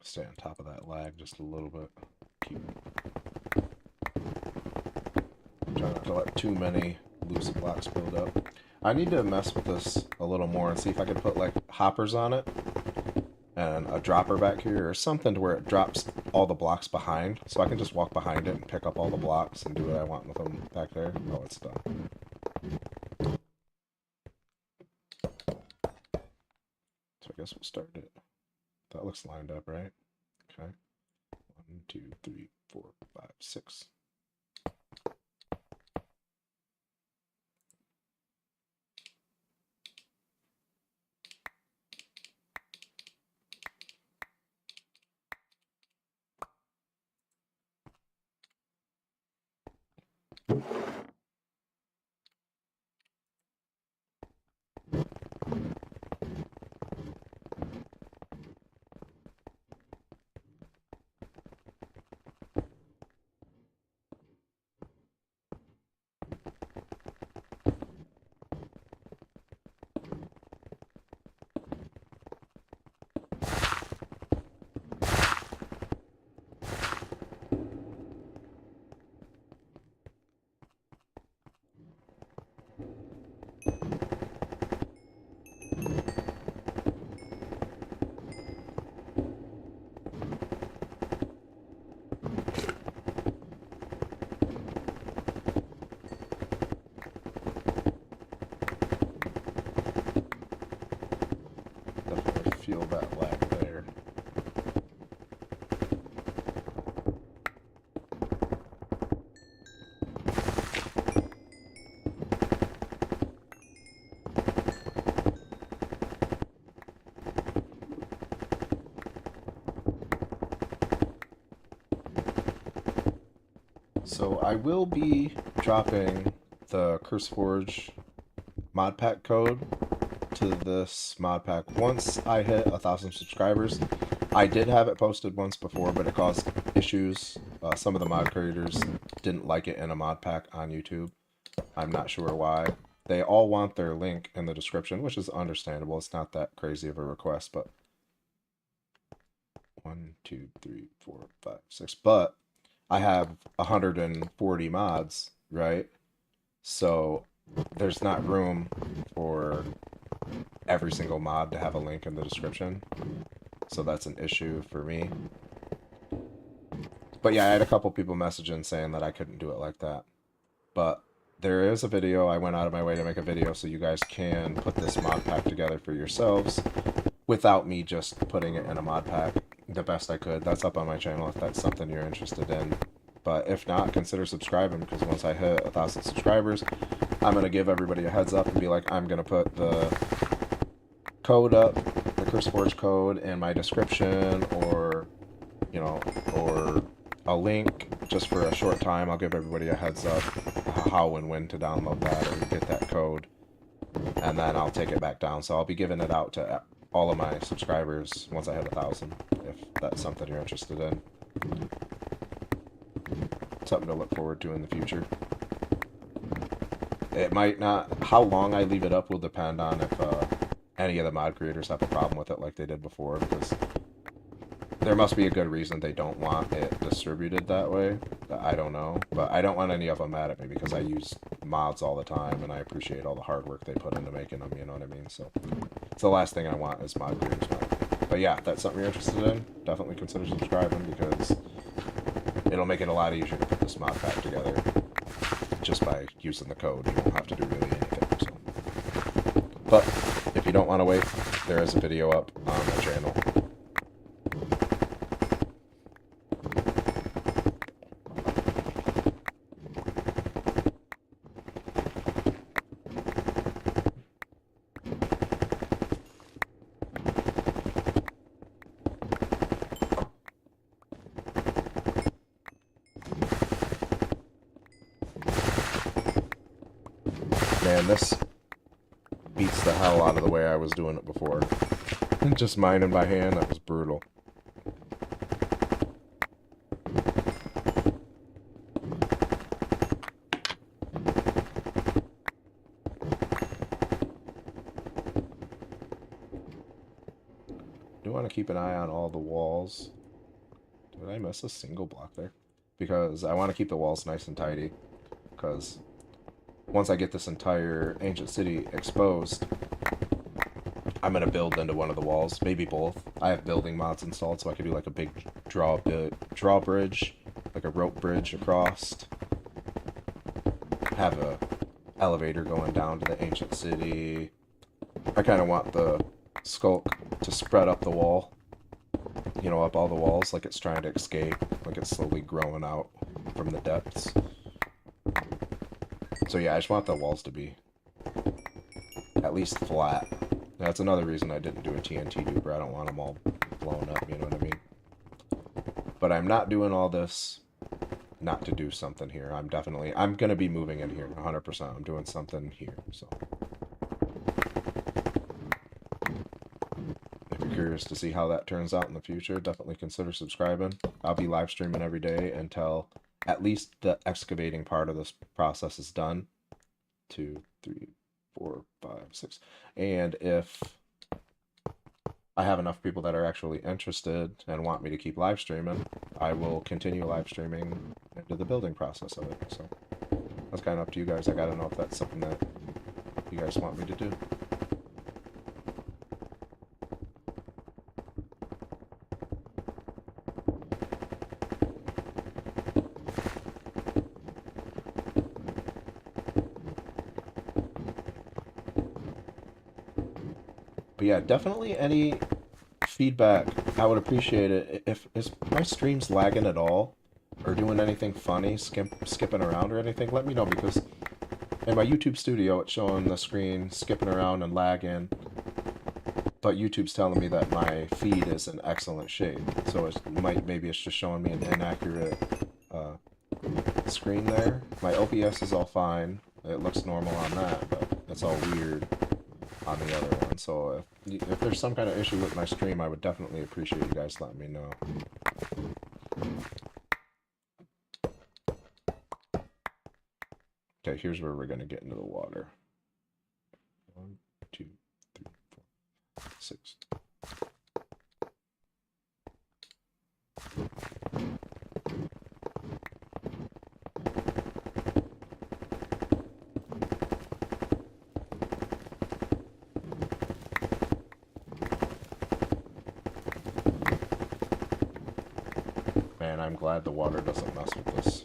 Stay on top of that lag just a little bit. Try not to let too many loose blocks build up. I need to mess with this a little more and see if I can put like hoppers on it and a dropper back here or something to where it drops all the blocks behind, so I can just walk behind it and pick up all the blocks and do what I want with them back there. Oh, it's done. So I guess we'll start it. That looks lined up, right? Okay. 1, 2, 3, 4, 5, 6. Feel that lag there. So I will be dropping the CurseForge mod pack code to this mod pack once I hit 1,000 subscribers. I did have it posted once before, but it caused issues. Some of the mod creators didn't like it in a mod pack on YouTube. I'm not sure why. They all want their link in the description, which is understandable. It's not that crazy of a request, but 1, 2, 3, 4, 5, 6. But I have 140 mods, right? So there's not room for every single mod to have a link in the description. So that's an issue for me. But yeah, I had a couple people messaging saying that I couldn't do it like that. But there is a video. I went out of my way to make a video so you guys can put this mod pack together for yourselves without me just putting it in a mod pack the best I could. That's up on my channel if that's something you're interested in. But if not, consider subscribing, because once I hit 1,000 subscribers, I'm going to give everybody a heads up and be like, I'm going to put the code up, the CurseForge code, in my description, or, you know, or a link just for a short time. I'll give everybody a heads up how and when to download that and get that code, and then I'll take it back down. So I'll be giving it out to all of my subscribers once I hit 1,000, if that's something you're interested in. Something to look forward to in the future. It might not... How long I leave it up will depend on if any of the mod creators have a problem with it like they did before, because there must be a good reason they don't want it distributed that way. I don't know, but I don't want any of them mad at me because I use mods all the time and I appreciate all the hard work they put into making them, you know what I mean? So it's the last thing I want is mod creators mad at me. But yeah, if that's something you're interested in, definitely consider subscribing because it'll make it a lot easier to put this mod pack together just by using the code. You won't have to do really anything. So. But if you don't want to wait, there is a video up on my channel. Man, this beats the hell out of the way I was doing it before. Just mining by hand, that was brutal. Do want to keep an eye on all the walls. Did I miss a single block there? Because I want to keep the walls nice and tidy. Because once I get this entire ancient city exposed, I'm going to build into one of the walls, maybe both. I have building mods installed, so I could do like a big drawbridge, like a rope bridge across. Have a elevator going down to the ancient city. I kind of want the skulk to spread up the wall, you know, up all the walls like it's trying to escape, like it's slowly growing out from the depths. So yeah, I just want the walls to be at least flat. That's another reason I didn't do a TNT duper. I don't want them all blown up, you know what I mean? But I'm not doing all this not to do something here. I'm going to be moving in here 100%. I'm doing something here, so. If you're curious to see how that turns out in the future, definitely consider subscribing. I'll be live streaming every day until at least the excavating part of this process is done. 2, 3, 4, 5, 6. And if I have enough people that are actually interested and want me to keep live streaming, I will continue live streaming into the building process of it. So that's kind of up to you guys. I gotta know if that's something that you guys want me to do. But yeah, definitely any feedback, I would appreciate it. If is my streams lagging at all, or doing anything funny, skipping around or anything, let me know, because in my YouTube studio it's showing the screen skipping around and lagging, but YouTube's telling me that my feed is in excellent shape. So maybe it's just showing me an inaccurate screen there. My OBS is all fine. It looks normal on that, but it's all weird on the other one. So if there's some kind of issue with my stream, I would definitely appreciate you guys letting me know. Okay, here's where we're gonna get into the water. 1, 2, 3, 4, 6. Man, I'm glad the water doesn't mess with this.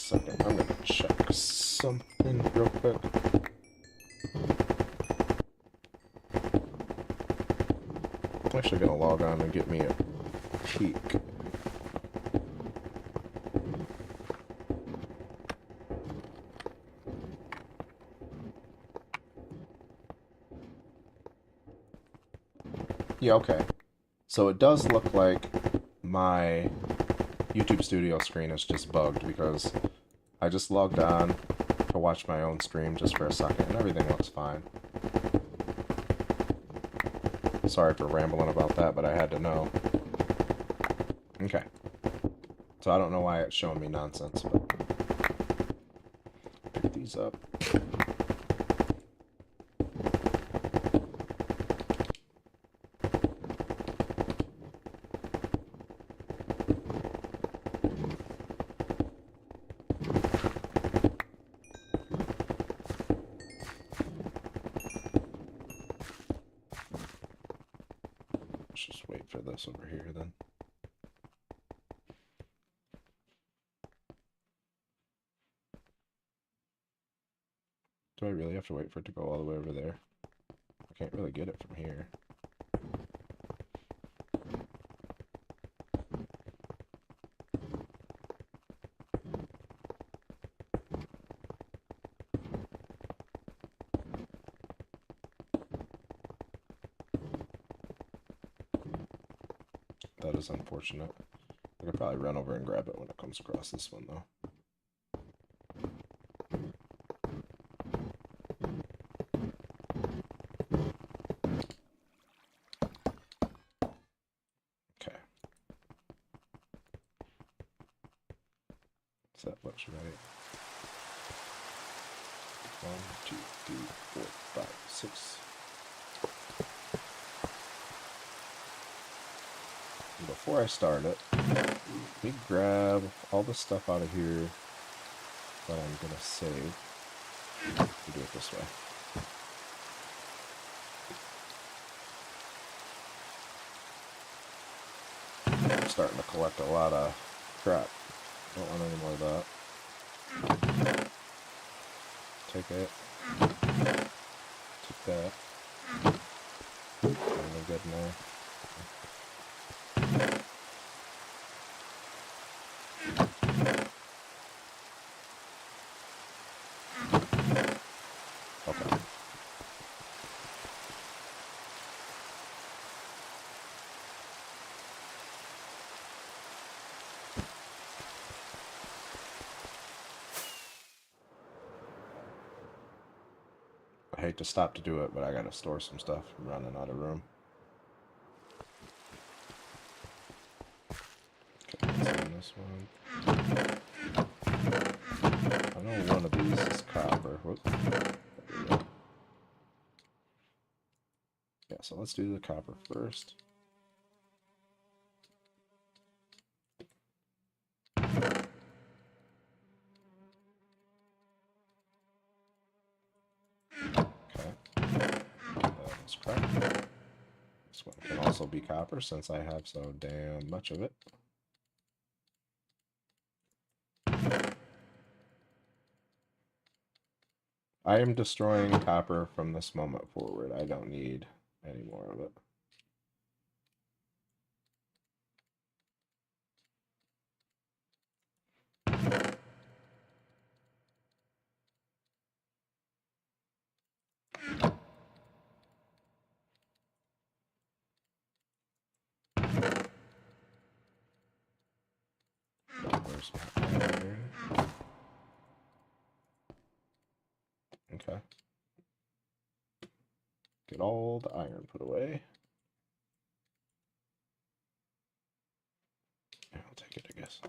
second. I'm gonna check something real quick. I'm actually gonna log on and get me a peek. Yeah, okay. So it does look like my YouTube Studio screen is just bugged because I just logged on to watch my own stream just for a second and everything looks fine. Sorry for rambling about that, but I had to know. Okay. So I don't know why it's showing me nonsense, but pick these up. Let's just wait for this over here then. Do I really have to wait for it to go all the way over there? I can't really get it from here. That is unfortunate. I could probably run over and grab it when it comes across this one, though. Okay. So that looks right. 1, 2, 3, 4, 5, 6. And before I start it, let me grab all the stuff out of here that I'm going to save. We do it this way. I'm starting to collect a lot of crap. Don't want any more of that. Take it. Take that. Anything good in there? Okay. I hate to stop to do it, but I gotta store some stuff. I'm running out of room. Okay, let's do this one. I know one of these is copper. Whoop. Yeah, so let's do the copper first. Okay. That is correct. This one can also be copper since I have so damn much of it. I am destroying copper from this moment forward. I don't need any more of it. Where's my iron? Okay. Get all the iron put away. Yeah, I'll take it, I guess.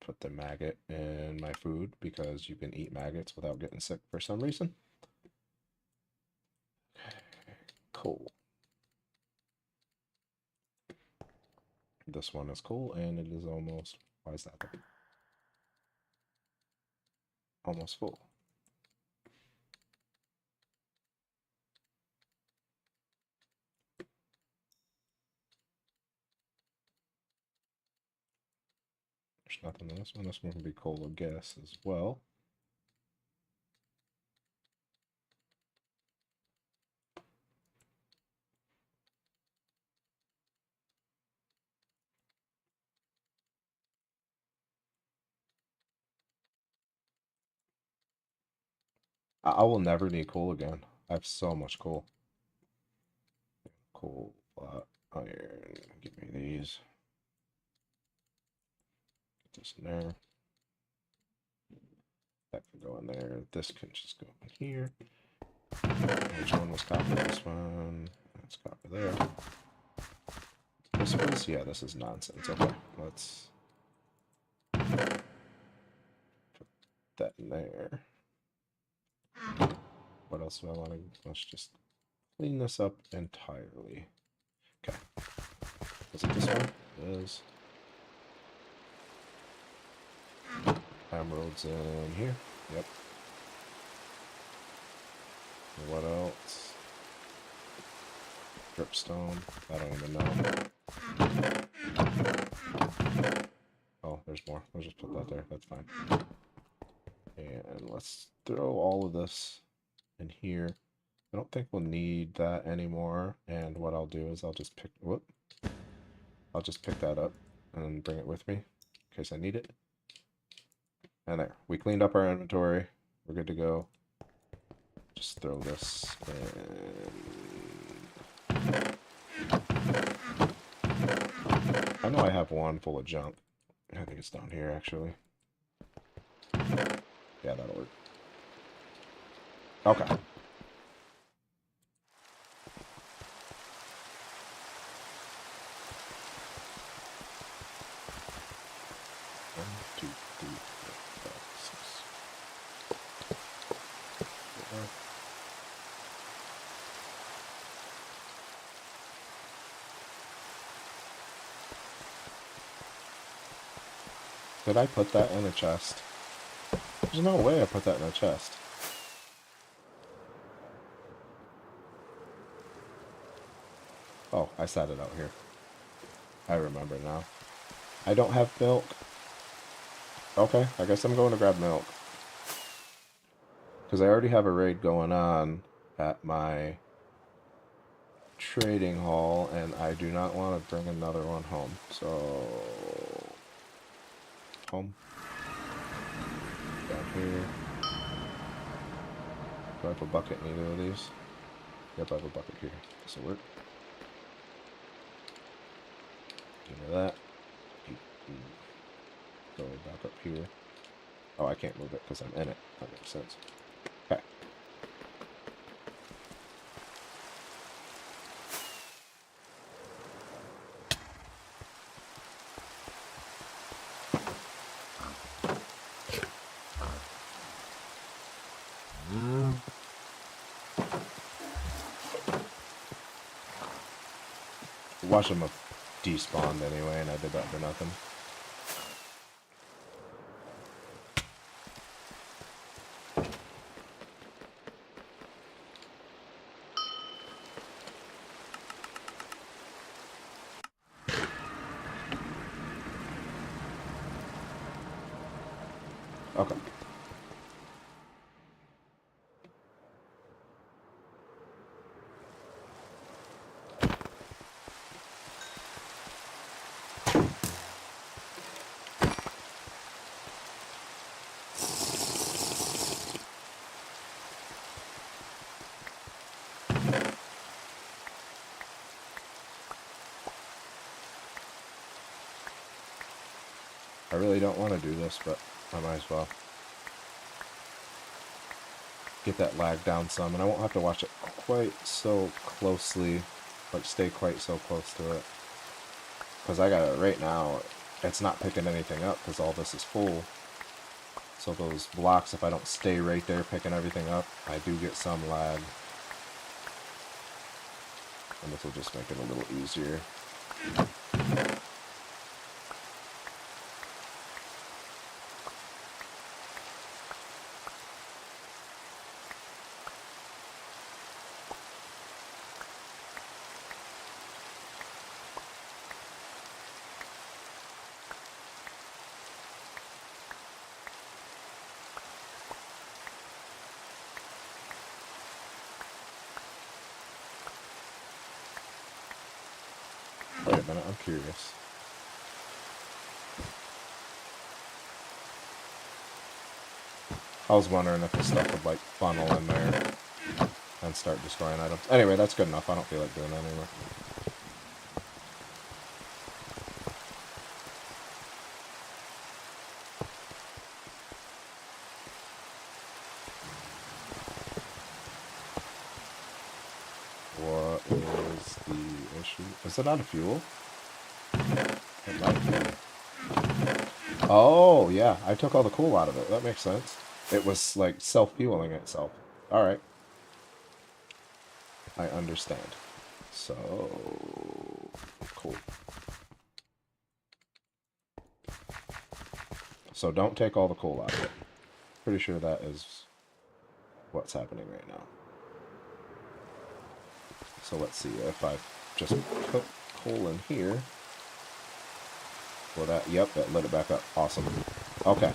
Put the maggot in my food because you can eat maggots without getting sick for some reason. Cool. This one is cool, and it is almost... Why is that there? Almost full. There's nothing in this one. This one can be coal or gas as well. I will never need coal again. I have so much coal. Coal, iron. Give me these. Get this in there. That can go in there. This can just go in here. Which one was copper? This one. That's copper there. This was, yeah, this is nonsense. Okay, let's put that in there. What else do I want to? Let's just clean this up entirely. Okay. Is it this one? It is. Emeralds in here. Yep. What else? Dripstone. I don't even know. Oh, there's more. We'll just put that there. That's fine. And let's throw all of this in here. I don't think we'll need that anymore. And what I'll do is I'll just pick... Whoop. I'll just pick that up and bring it with me in case I need it. And there. We cleaned up our inventory. We're good to go. Just throw this in. I know I have one full of junk. I think it's down here, actually. Yeah, that'll work. Okay. 1, 2, 3, 4, 5, 6. Did I put that in a chest? There's no way I put that in a chest. Oh, I sat it out here. I remember now. I don't have milk. Okay, I guess I'm going to grab milk. Because I already have a raid going on at my trading hall, and I do not want to bring another one home. So... home. Down here. Do I have a bucket in either of these? Yep, I have a bucket here. This will work. Give me that. Go back up here. Oh, I can't move it because I'm in it. That makes sense. Okay. Watch them have despawned anyway, and I did that for nothing. Okay. I really don't want to do this, but I might as well. Get that lag down some, and I won't have to watch it quite so closely, like stay quite so close to it. Because I got it right now, it's not picking anything up because all this is full. So those blocks, if I don't stay right there picking everything up, I do get some lag. And this will just make it a little easier. Wait a minute, I'm curious. I was wondering if the stuff would like funnel in there and start destroying items. Anyway, that's good enough. I don't feel like doing that anymore. What is the issue? Is it out of fuel? It might be. Oh, yeah. I took all the coal out of it. That makes sense. It was like self-fueling itself. Alright. I understand. So, cool. So don't take all the coal out of it. Pretty sure that is what's happening right now. So let's see if I just put coal in here. Will that, yep, that lit it back up. Awesome. Okay.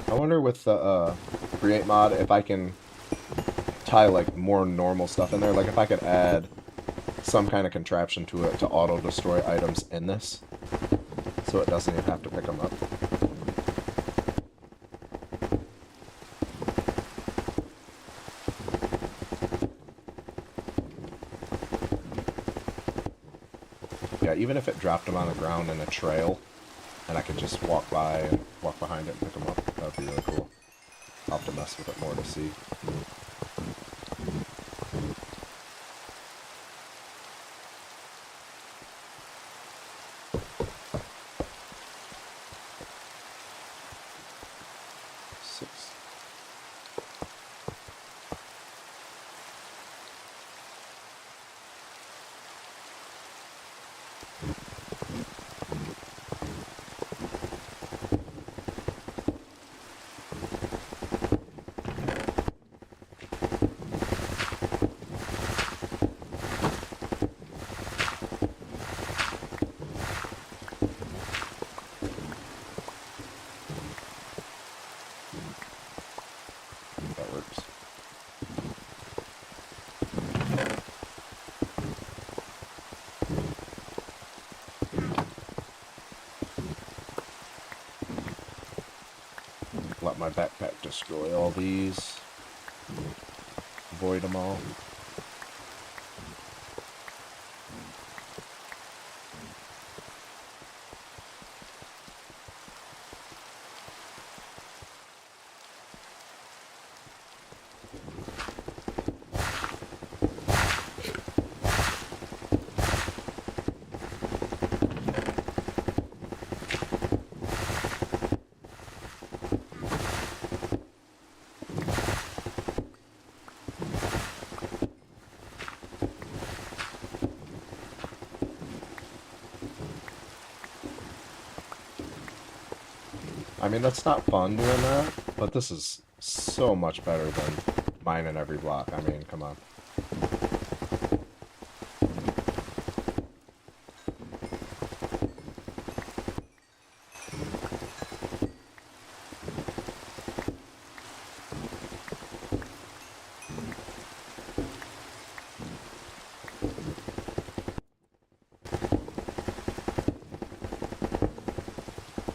I wonder with the create mod if I can tie like more normal stuff in there. Like if I could add some kind of contraption to it to auto destroy items in this, so it doesn't even have to pick them up. Yeah, even if it dropped them on the ground in a trail, and I could just walk by and walk behind it and pick them up, that would be really cool. I'll have to mess with it more to see. That works. Let my backpack destroy all these. Avoid them all. I mean, that's not fun doing that, but this is so much better than mining every block. I mean, come on.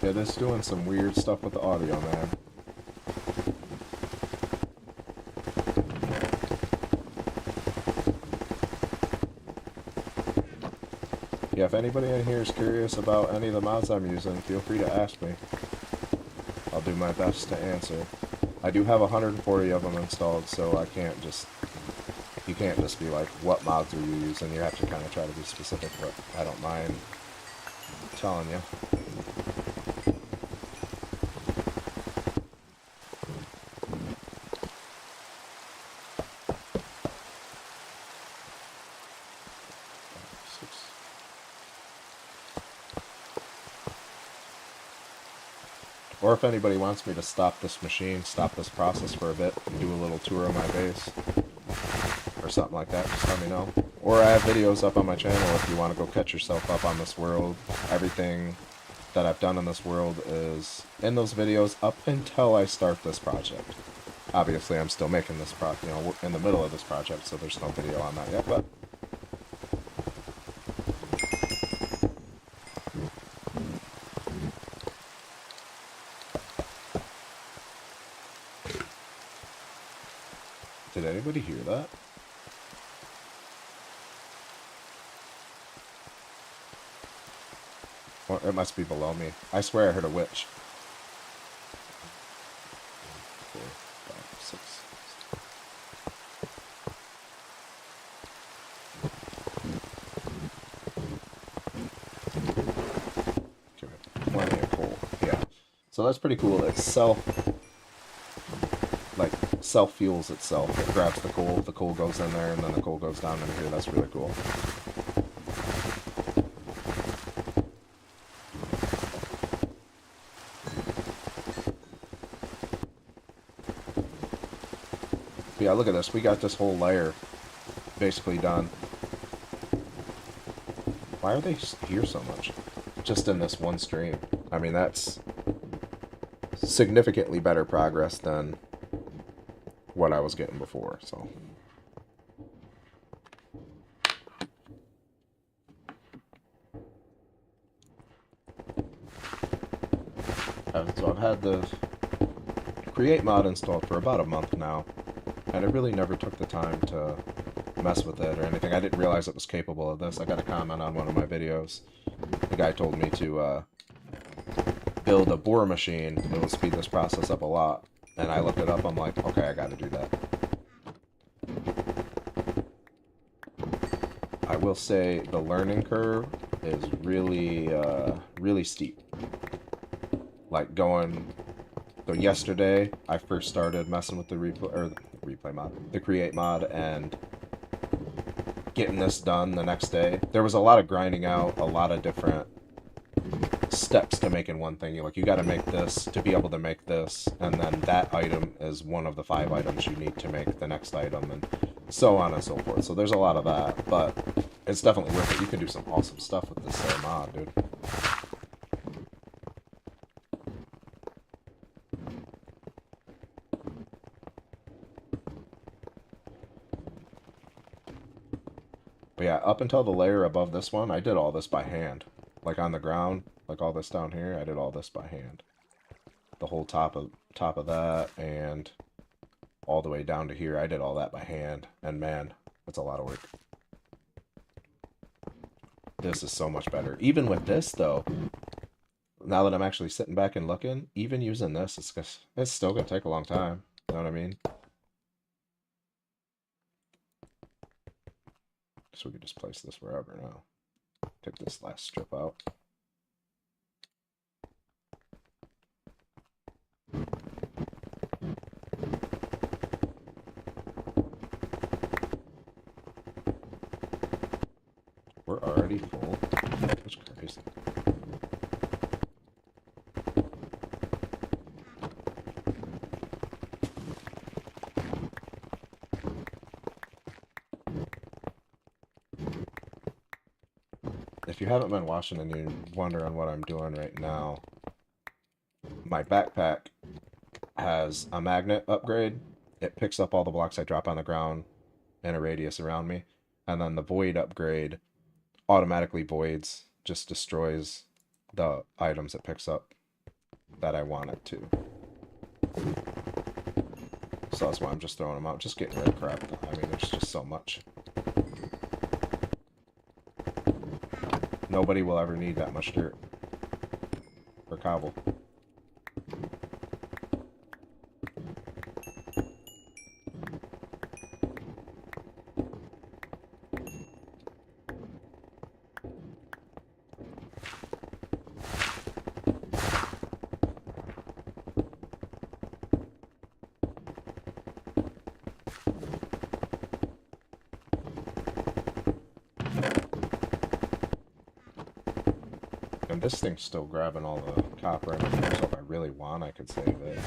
It is doing some weird stuff with the audio, man. Yeah, if anybody in here is curious about any of the mods I'm using, feel free to ask me. I'll do my best to answer. I do have 140 of them installed, so I can't just... You can't just be like, what mods are you using? You have to kind of try to be specific, but I don't mind telling you. Or if anybody wants me to stop this machine, stop this process for a bit, and do a little tour of my base, or something like that, just let me know. Or I have videos up on my channel if you want to go catch yourself up on this world. Everything that I've done in this world is in those videos up until I start this project. Obviously, I'm still making this project, we're in the middle of this project, so there's no video on that yet, but... Did anybody hear that? Or it must be below me. I swear I heard a witch. 4, 5, 6. Okay, plenty of coal. Yeah. So that's pretty cool. It's self-fuels itself. It grabs the coal goes in there, and then the coal goes down in here. That's really cool. But yeah, look at this. We got this whole layer basically done. Why are they here so much? Just in this one stream. I mean, that's significantly better progress than what I was getting before, so. So I've had the Create mod installed for about a month now, and I really never took the time to mess with it or anything. I didn't realize it was capable of this. I got a comment on one of my videos. The guy told me to build a bore machine. It will speed this process up a lot. And I looked it up. I'm like, okay, I got to do that. I will say the learning curve is really, really steep. Like so yesterday, I first started messing with the replay mod, the create mod, and getting this done the next day. There was a lot of grinding out, a lot of different steps to making one thing. You got to make this to be able to make this, and then that item is one of the 5 items you need to make the next item, and so on and so forth. So there's a lot of that, but it's definitely worth it. You can do some awesome stuff with this mod, dude. But yeah, up until the layer above this one, I did all this by hand. Like on the ground, like all this down here, I did all this by hand. The whole top of that, and all the way down to here, I did all that by hand. And man, that's a lot of work. This is so much better. Even with this, though, now that I'm actually sitting back and looking, even using this, it's still going to take a long time. You know what I mean? So we can just place this wherever now. Take this last strip out. We're already full. That's crazy. If you haven't been watching and you're wondering what I'm doing right now, my backpack has a magnet upgrade. It picks up all the blocks I drop on the ground in a radius around me. And then the void upgrade automatically voids, just destroys the items it picks up that I want it to. So that's why I'm just throwing them out, just getting rid of crap. I mean, there's just so much. Nobody will ever need that much dirt or cobble. And this thing's still grabbing all the copper and everything, so if I really want, I could save it.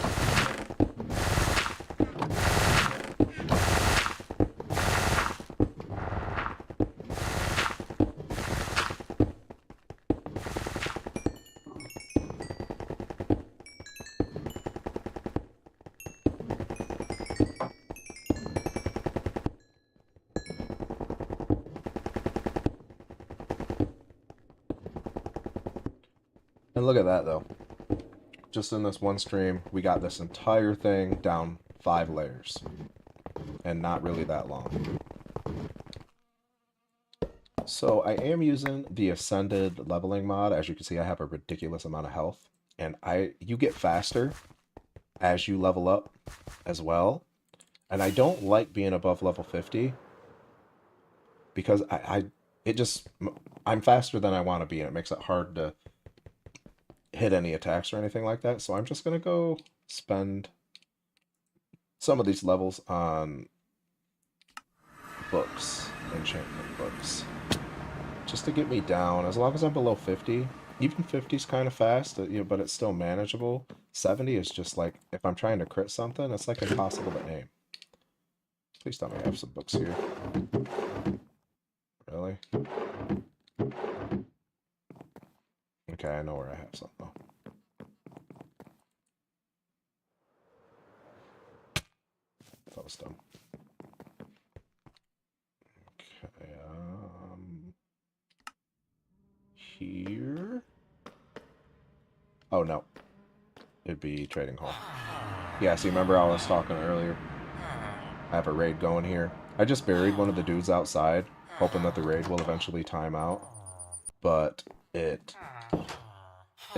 And look at that, though. Just in this one stream, we got this entire thing down 5 layers. And not really that long. So I am using the Ascended leveling mod. As you can see, I have a ridiculous amount of health. And you get faster as you level up as well. And I don't like being above level 50. Because I'm faster than I want to be, and it makes it hard to hit any attacks or anything like that. So I'm just going to go spend some of these levels on books, enchantment books, just to get me down. As long as I'm below 50, even 50 is kind of fast, but it's still manageable. 70 is just like, if I'm trying to crit something, it's like impossible to aim. Please tell me I have some books here. Really? Okay, I know where I have some though. That was dumb. Okay, here. Oh no, it'd be trading hall. Yeah, see, remember I was talking earlier? I have a raid going here. I just buried one of the dudes outside, hoping that the raid will eventually time out. But it's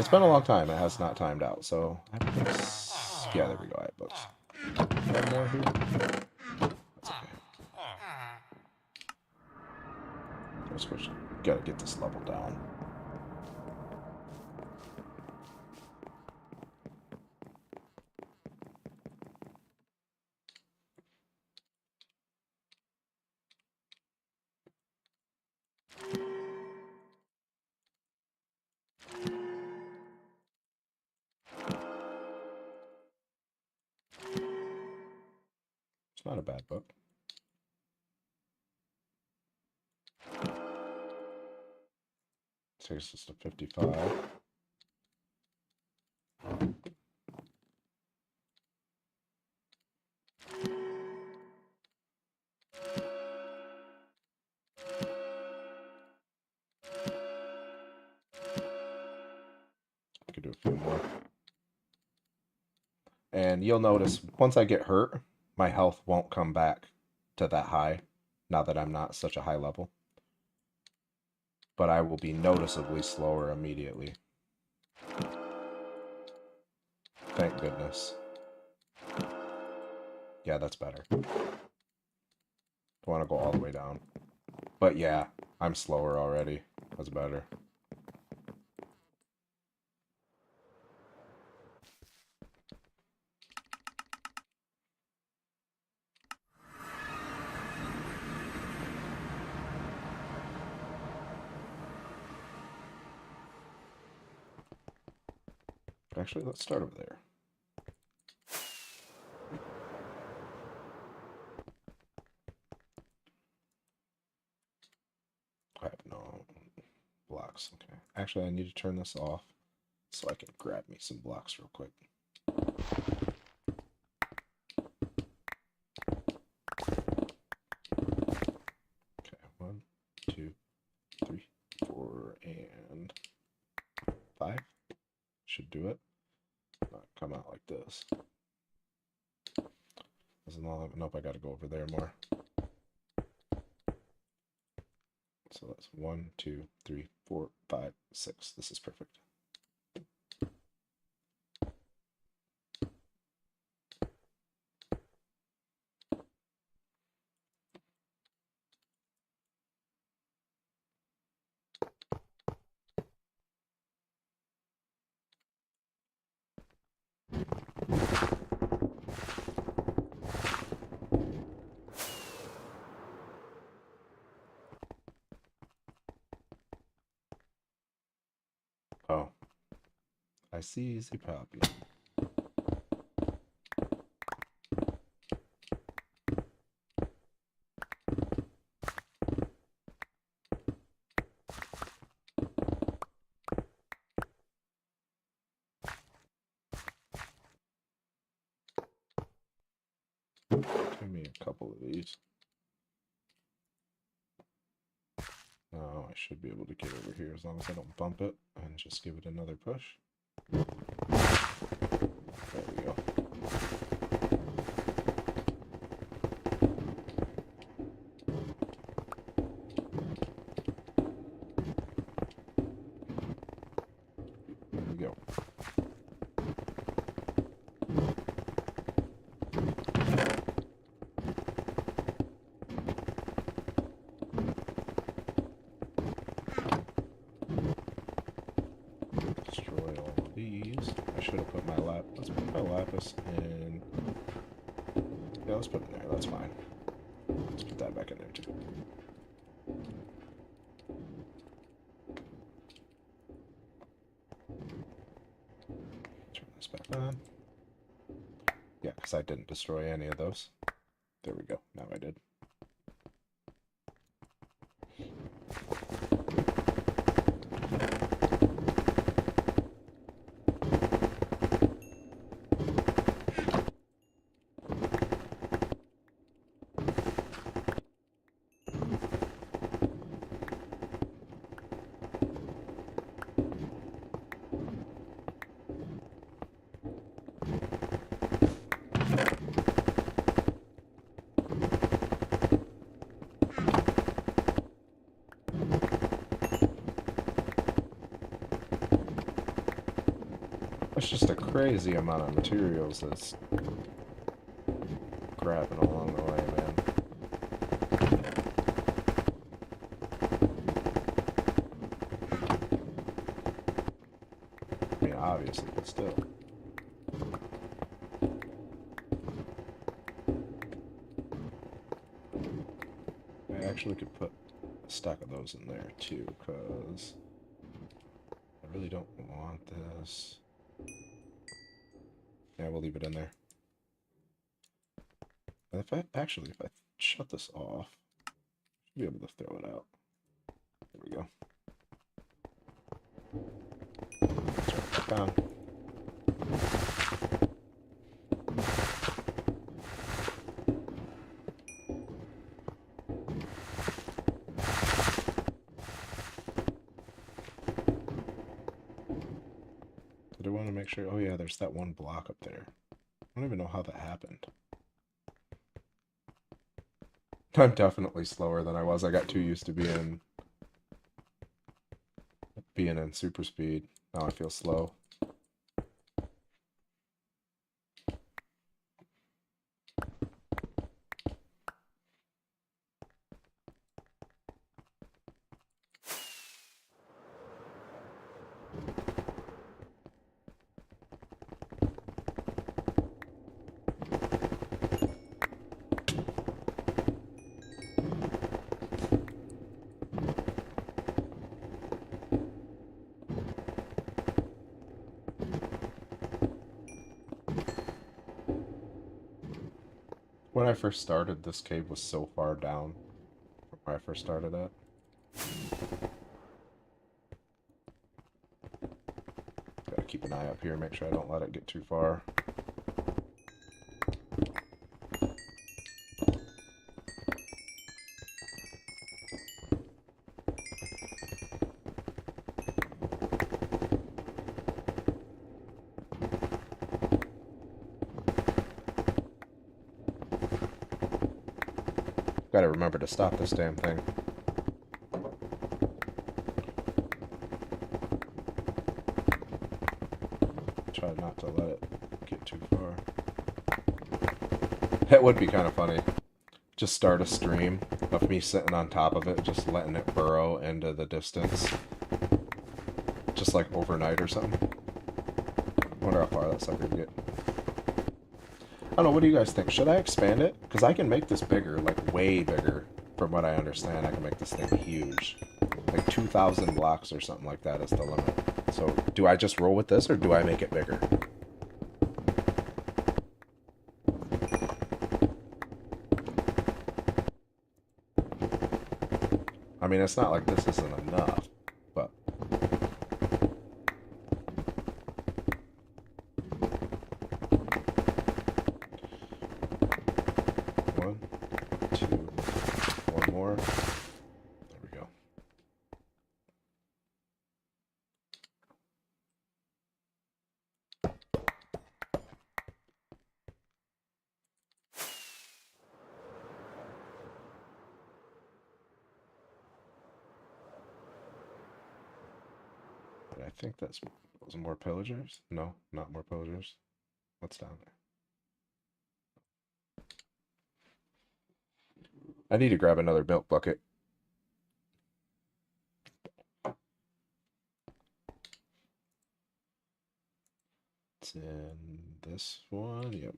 been a long time. It has not timed out, so I have books. Yeah, there we go. I have books. One more here. That's okay. Let's switch. Gotta get this level down. It's not a bad book. Takes us to 55. I could do a few more. And you'll notice once I get hurt, my health won't come back to that high, now that I'm not such a high level. But I will be noticeably slower immediately. Thank goodness. Yeah, that's better. I want to go all the way down. But yeah, I'm slower already. That's better. Actually, let's start over there. I have no blocks. Okay. Actually, I need to turn this off so I can grab me some blocks real quick. Okay, 1, 2, 3, 4, and 5. Should do it. Not come out like this. Nope, I gotta go over there more. So that's 1, 2, 3, 4, 5, 6. This is perfect. Oh. I see the puppy. Give me a couple of these. Oh, I should be able to get over here as long as I don't bump it and just give it another push. There we go. There we go. Destroy all of these. I should have put my let's put my lapis in. Yeah, let's put it in there. That's fine. Let's put that back in there too. Turn this back on. Yeah, because I didn't destroy any of those. There we go. Now I did. It's just a crazy amount of materials that's grabbing along the way, man. I mean, obviously, but still. I actually could put a stack of those in there, too, because I really don't want this. Yeah, we'll leave it in there. And if I shut this off, I should be able to throw it out. There we go. Turn it back on. Did I want to make sure? Oh yeah, there's that one block up there. I don't even know how that happened. I'm definitely slower than I was. I got too used to being in super speed. Now I feel slow. When I first started, this cave was so far down from where I first started at. Gotta keep an eye up here, make sure I don't let it get too far. Gotta remember to stop this damn thing. Try not to let it get too far. That would be kind of funny. Just start a stream of me sitting on top of it, just letting it burrow into the distance. Just like overnight or something. Wonder how far that sucker can get. I don't know, what do you guys think? Should I expand it? Because I can make this bigger, like way bigger. From what I understand, I can make this thing huge. Like 2,000 blocks or something like that is the limit. So do I just roll with this or do I make it bigger? I mean, it's not like this isn't enough, but... One, two, one more. There we go. I think that's those more pillagers. No, not more pillagers. What's down there? I need to grab another milk bucket. It's in this one. Yeah,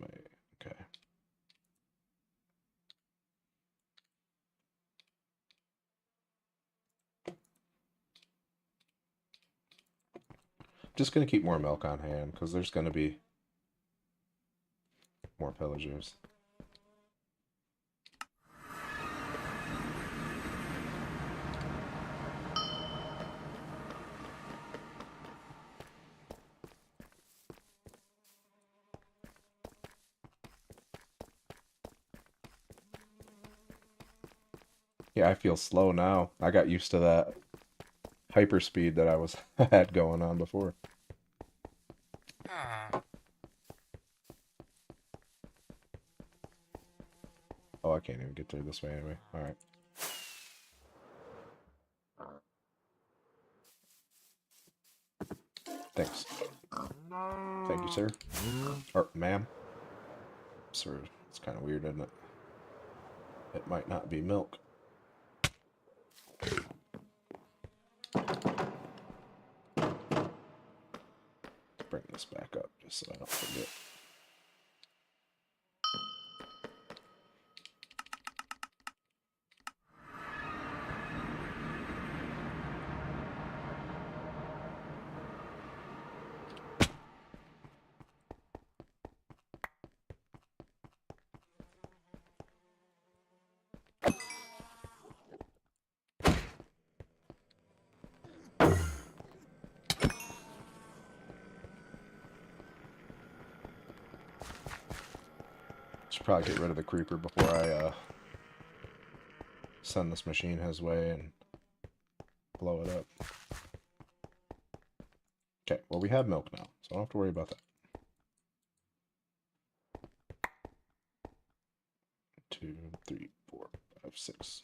okay. Just gonna keep more milk on hand because there's gonna be more pillagers. Yeah, I feel slow now. I got used to that hyper speed that I was had going on before. Oh, I can't even get through this way anyway. All right. Thanks. Thank you, sir. Or ma'am. Sir, it's kind of weird, isn't it? It might not be milk. Bring this back up just so I don't forget. Should probably get rid of the creeper before I send this machine his way and blow it up. Okay, well we have milk now, so I don't have to worry about that. 2, 3, 4, 5, 6.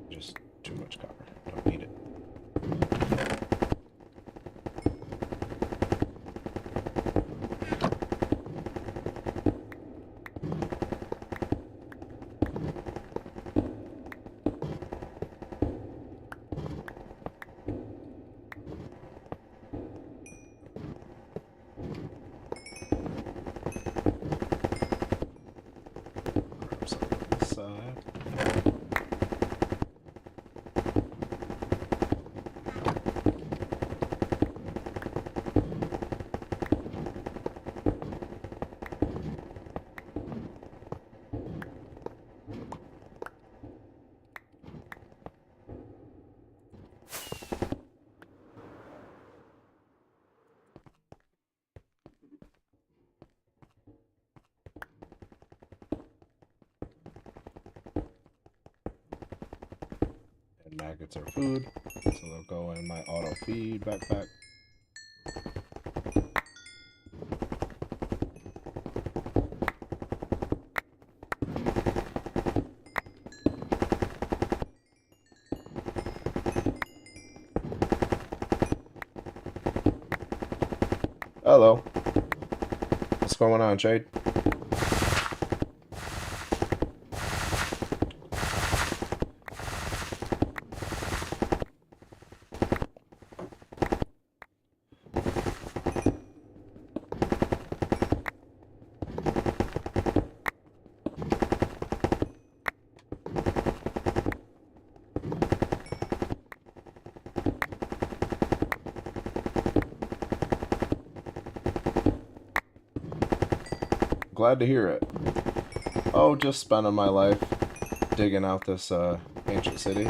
Just too much copper. Don't need it. Grab some on this side. Maggots are food, so they'll go in my auto feed backpack. Hello. What's going on, Jade? Glad to hear it. Oh, just spending my life digging out this ancient city.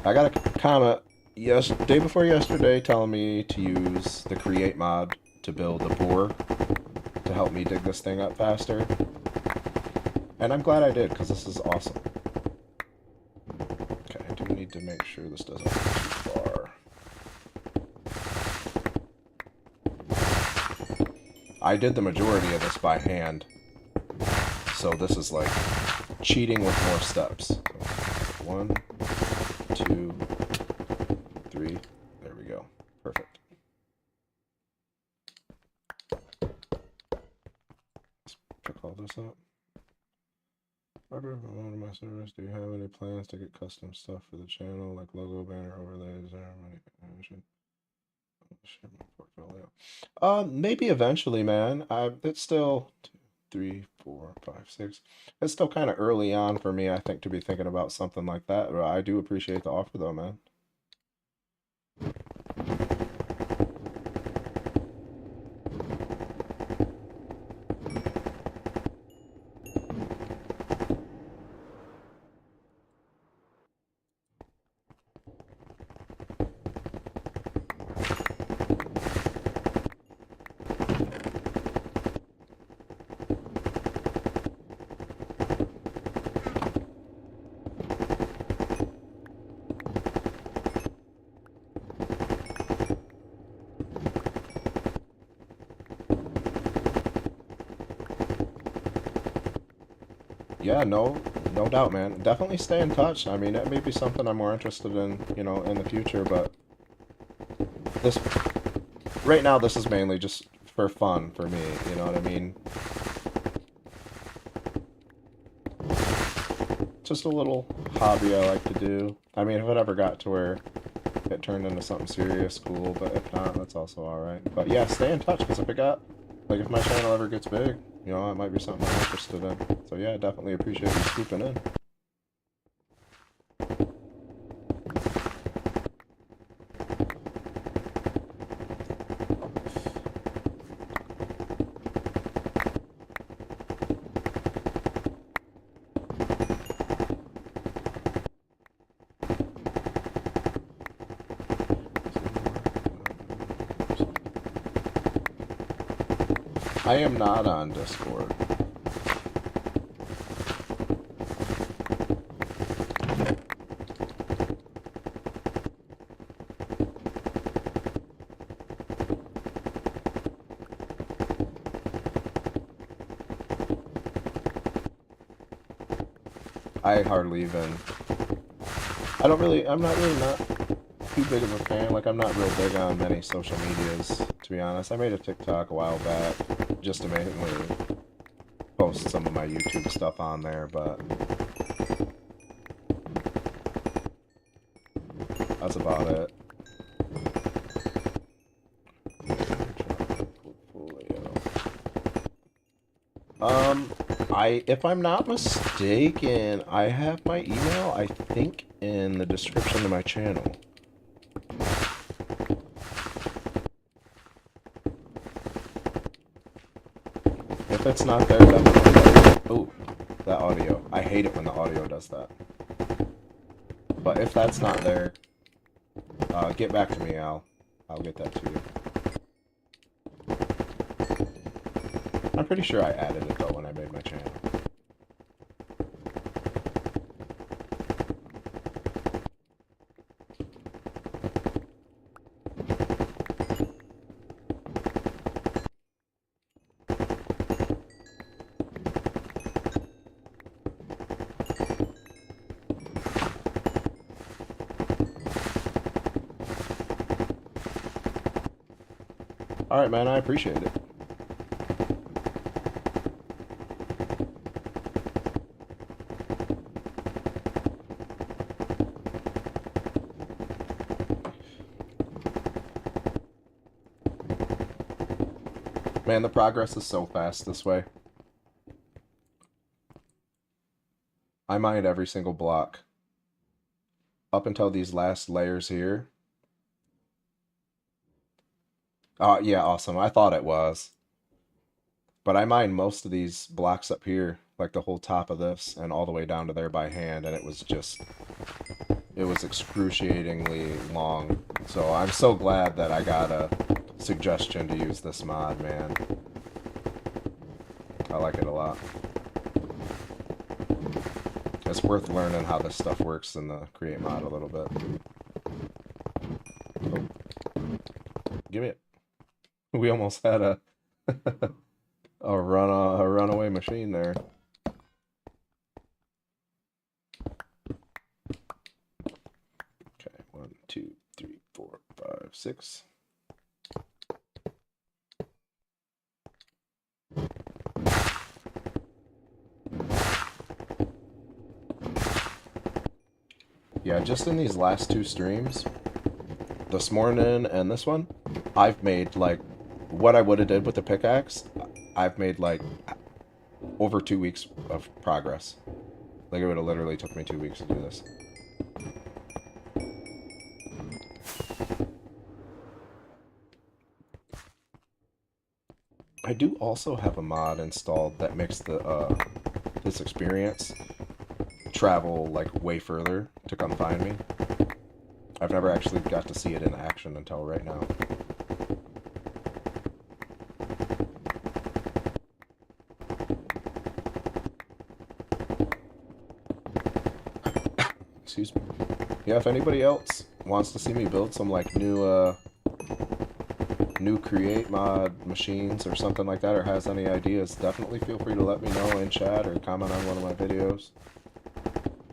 I got a comment day before yesterday telling me to use the create mod to build a bore to help me dig this thing up faster. And I'm glad I did, because this is awesome. Okay, I do need to make sure this doesn't go too far. I did the majority of this by hand. So this is like cheating with more steps. So 1, 2, 3. There we go. Perfect. Let's pick all this up. One of my servers, do you have any plans to get custom stuff for the channel, like logo, banner, overlays, share my portfolio? Maybe eventually, man. It's still 2, 3, 4, 5, 6. It's still kind of early on for me, I think, to be thinking about something like that. But I do appreciate the offer, though, man. Yeah, no doubt, man. Definitely stay in touch. I mean, it may be something I'm more interested in, you know, in the future, but this, right now, this is mainly just for fun for me, you know what I mean? Just a little hobby I like to do. I mean, if it ever got to where it turned into something serious, cool, but if not, that's also alright. But yeah, stay in touch, because if my channel ever gets big, you know, it might be something I'm interested in. So yeah, definitely appreciate you scooping in. I am not on Discord. I hardly even... I'm not really not too big of a fan. Like, I'm not real big on many social medias, to be honest. I made a TikTok a while back just to mainly post some of my YouTube stuff on there, but that's about it. If I'm not mistaken, I have my email, I think, in the description of my channel. If it's not there, definitely... Oh, that audio. I hate it when the audio does that. But if that's not there, get back to me, I'll get that to you. I'm pretty sure I added it, though, when I made my channel. Alright, man, I appreciate it. Man, the progress is so fast this way. I mined every single block up until these last layers here. Yeah, awesome. I thought it was. But I mined most of these blocks up here, like the whole top of this, and all the way down to there by hand, and it was excruciatingly long. So I'm so glad that I got a suggestion to use this mod, man. I like it a lot. It's worth learning how this stuff works in the create mod a little bit. Oh. Give me it. We almost had a a runaway machine there. Okay, 1, 2, 3, 4, 5, 6. Yeah, just in these last 2 streams, this morning and this one, I've made like what I would have did with the pickaxe. I've made like over 2 weeks of progress. Like it would have literally took me 2 weeks to do this. I do also have a mod installed that makes the this experience travel like way further to come find me. I've never actually got to see it in action until right now. Excuse me. Yeah, if anybody else wants to see me build some like new create mod machines or something like that, or has any ideas, definitely feel free to let me know in chat or comment on one of my videos.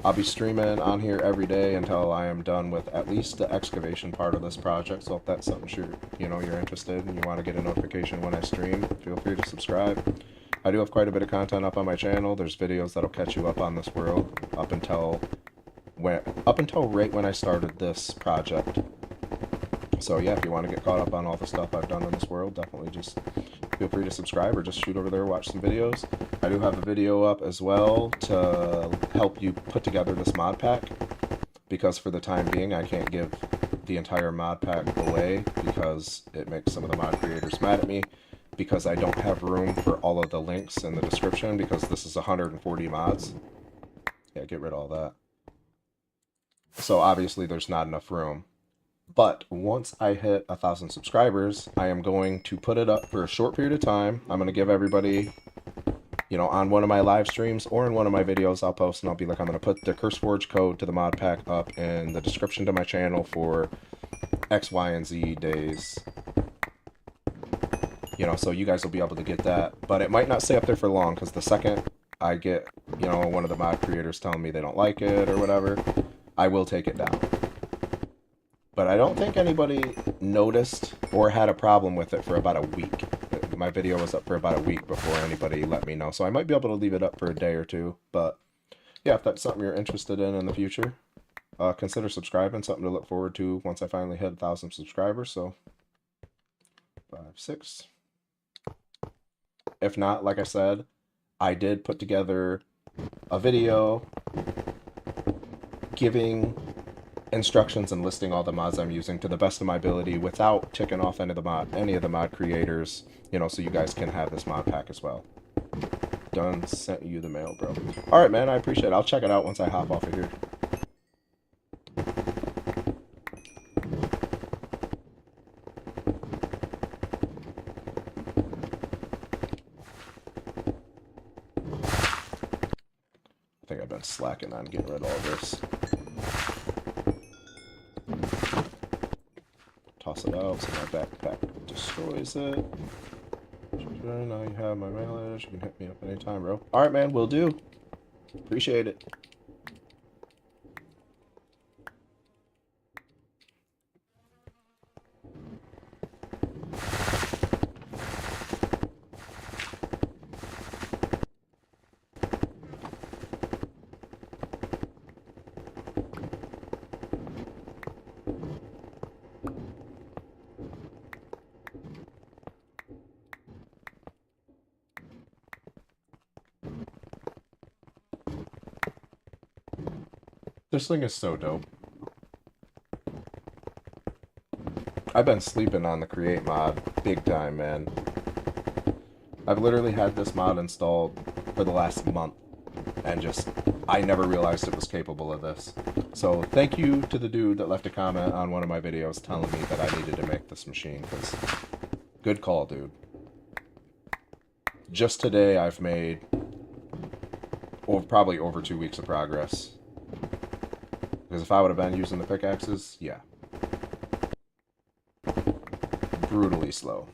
I'll be streaming on here every day until I am done with at least the excavation part of this project, so if that's something you're interested and you want to get a notification when I stream, feel free to subscribe. I do have quite a bit of content up on my channel. There's videos that'll catch you up on this world up until right when I started this project. So yeah, if you want to get caught up on all the stuff I've done in this world, definitely just feel free to subscribe or just shoot over there, watch some videos. I do have a video up as well to help you put together this mod pack, because for the time being I can't give the entire mod pack away because it makes some of the mod creators mad at me, because I don't have room for all of the links in the description, because this is 140 mods. Yeah, get rid of all that. So obviously there's not enough room. But once I hit 1,000 subscribers, I am going to put it up for a short period of time. I'm going to give everybody, on one of my live streams or in one of my videos I'll post, and I'll be like, I'm going to put the CurseForge code to the mod pack up in the description to my channel for X, Y, and Z days. So you guys will be able to get that. But it might not stay up there for long, because the second I get, one of the mod creators telling me they don't like it or whatever, I will take it down. But I don't think anybody noticed or had a problem with it for about a week. My video was up for about a week before anybody let me know. So I might be able to leave it up for a day or two. But yeah, if that's something you're interested in the future, consider subscribing. Something to look forward to once I finally hit 1,000 subscribers. So 5, 6. If not, like I said, I did put together a video giving instructions and listing all the mods I'm using to the best of my ability without ticking off any of the mod creators, so you guys can have this mod pack as well. Done sent you the mail, bro. Alright, man, I appreciate it. I'll check it out once I hop off of here. I think I've been slacking on getting rid of all this. Toss it out so my backpack destroys it. Now you have my mileage. You can hit me up anytime, bro. Alright, man, will do. Appreciate it. This thing is so dope. I've been sleeping on the create mod big time, man. I've literally had this mod installed for the last month, and just, I never realized it was capable of this. So thank you to the dude that left a comment on one of my videos telling me that I needed to make this machine, because good call, dude. Just today I've made probably over 2 weeks of progress. Because if I would have been using the pickaxes, yeah. Brutally slow.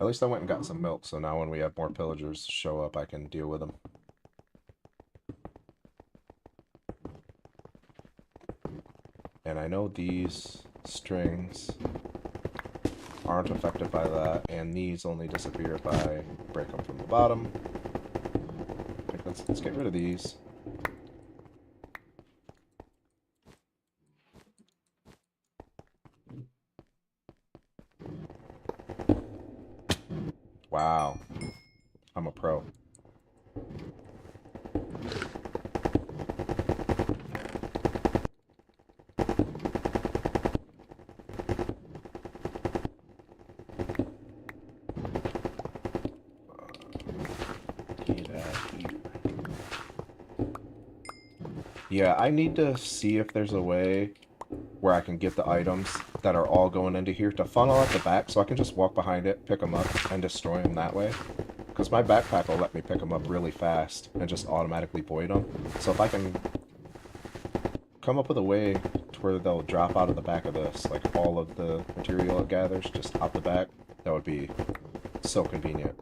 At least I went and got some milk, so now when we have more pillagers show up, I can deal with them. And I know these strings aren't affected by that, and these only disappear if I break them from the bottom. Let's get rid of these. Wow. I'm a pro. Yeah, I need to see if there's a way where I can get the items that are all going into here to funnel at the back so I can just walk behind it, pick them up, and destroy them that way. Because my backpack will let me pick them up really fast and just automatically void them. So if I can come up with a way to where they'll drop out of the back of this, like all of the material it gathers just out the back, that would be so convenient.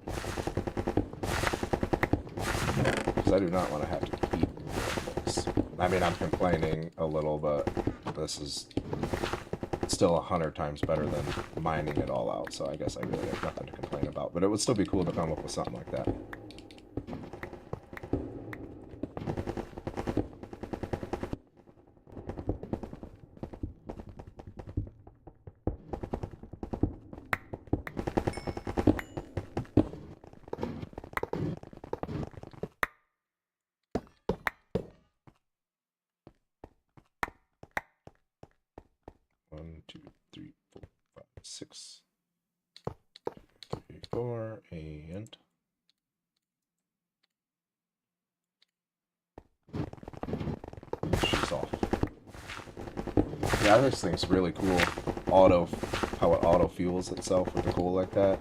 Because I do not want to have to keep this. I mean, I'm complaining a little, but this is still 100 times better than mining it all out, so I guess I really have nothing to complain about. But it would still be cool to come up with something like that. One, two, three, four, five, 6. 3, 4, and she's off. Yeah, this thing's really cool. How it auto fuels itself with the coal like that.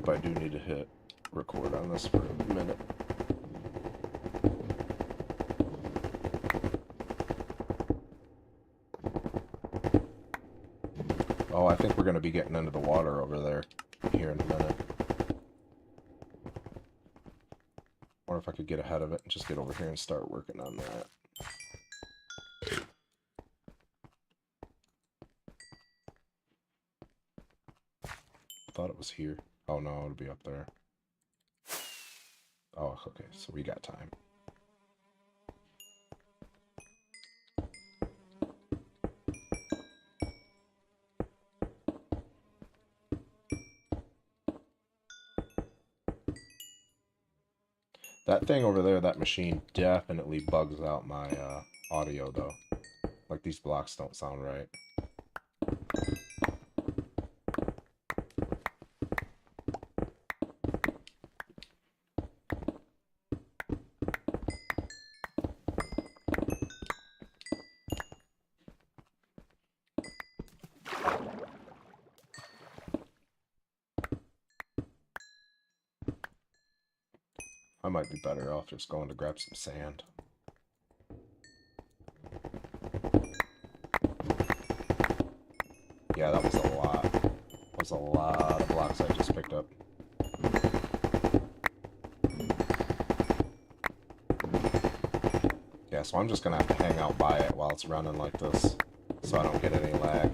I do need to hit record on this for a minute. Oh, I think we're going to be getting into the water over there here in a minute. Or if I could get ahead of it and just get over here and start working on that. Thought it was here. Oh no, it'll be up there. Oh, okay, so we got time. That thing over there, that machine, definitely bugs out my audio, though. Like, these blocks don't sound right. I might be better off just going to grab some sand. Yeah, that was a lot. That was a lot of blocks I just picked up. Yeah, so I'm just gonna have to hang out by it while it's running like this, so I don't get any lag.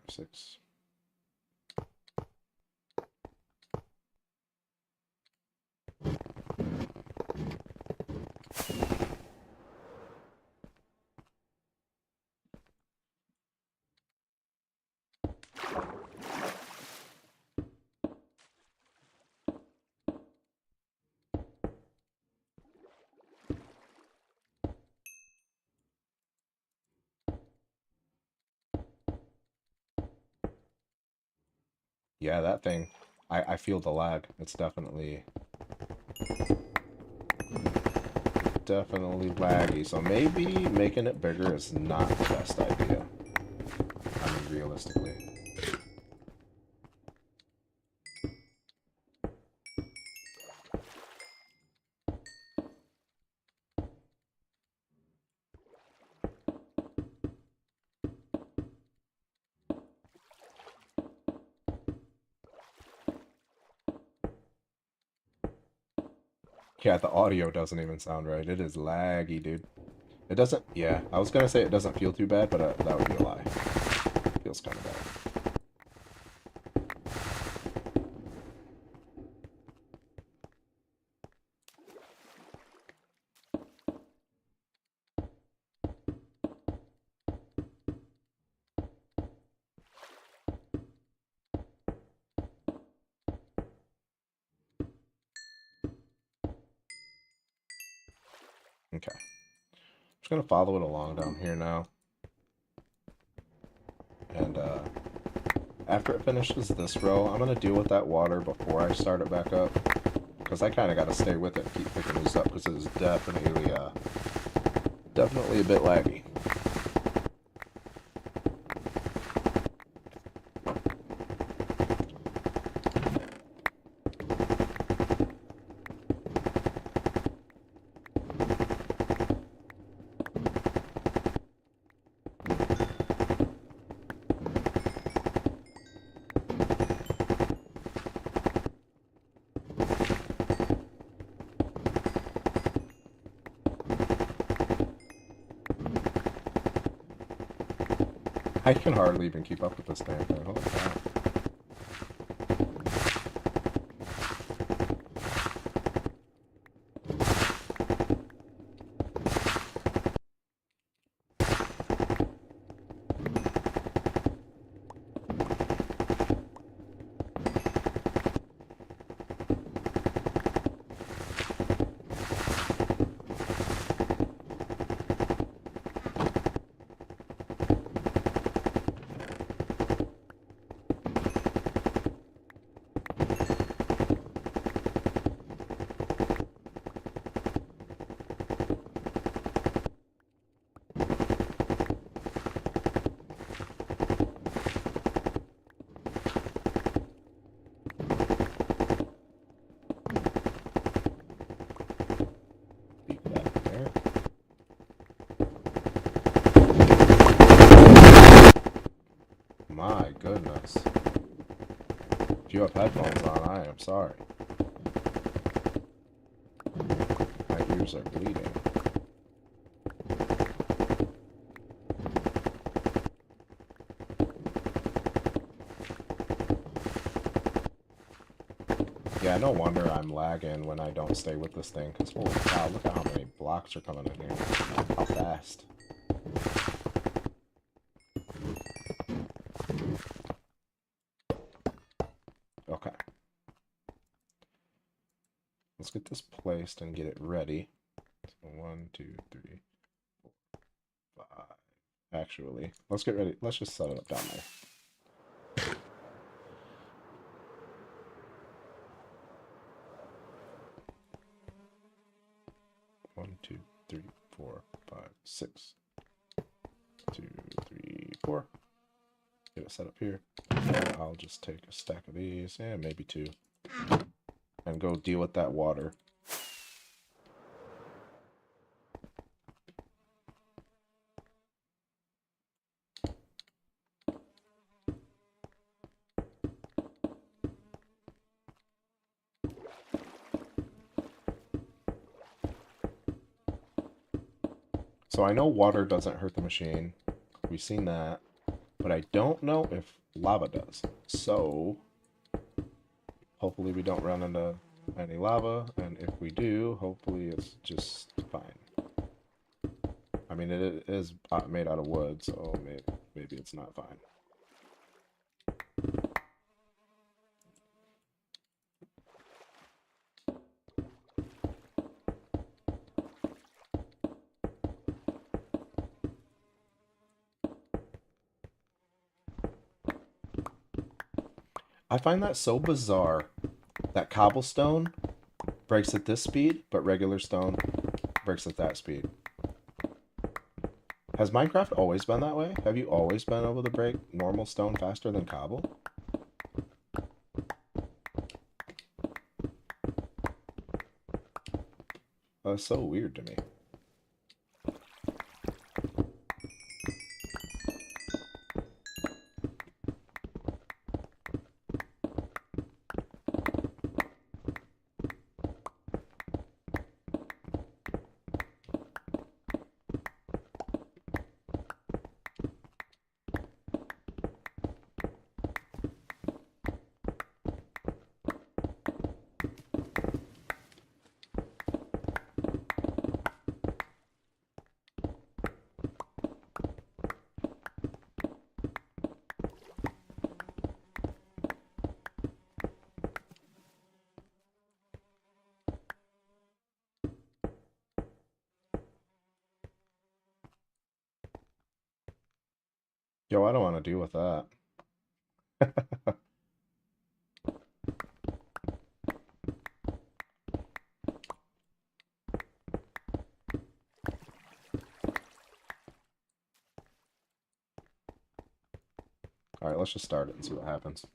Six. Yeah, that thing, I feel the lag. It's definitely laggy. So maybe making it bigger is not the best idea. I mean, realistically. Yeah, the audio doesn't even sound right. It is laggy, dude. It doesn't, yeah, I was gonna say it doesn't feel too bad, but that would be a lie. It feels kind of bad. Okay. Just gonna follow it along down here now. And after it finishes this row, I'm gonna deal with that water before I start it back up. Because I kind of gotta stay with it and keep picking these up, because it is definitely a bit laggy. I can hardly even keep up with this damn thing. Holy cow. My goodness. If you have headphones on, I am sorry. My ears are bleeding. Yeah, no wonder I'm lagging when I don't stay with this thing, because holy cow, look at how many blocks are coming in here. How fast. Okay. Let's get this placed and get it ready. So 1, 2, 3, 4, 5. Actually, let's get ready. Let's just set it up down there. 2, 3, 4, 5, 6. 2, 3, 4. Get it set up here. And I'll just take a stack of these, and maybe 2, and go deal with that water. So I know water doesn't hurt the machine. We've seen that. But I don't know if lava does. So hopefully we don't run into any lava. And if we do, hopefully it's just fine. I mean, it is made out of wood, so maybe it's not fine. I find that so bizarre that cobblestone breaks at this speed, but regular stone breaks at that speed. Has Minecraft always been that way? Have you always been able to break normal stone faster than cobble? That's so weird to me. Yo, I don't want to deal with that. Alright, let's just start it and see what happens.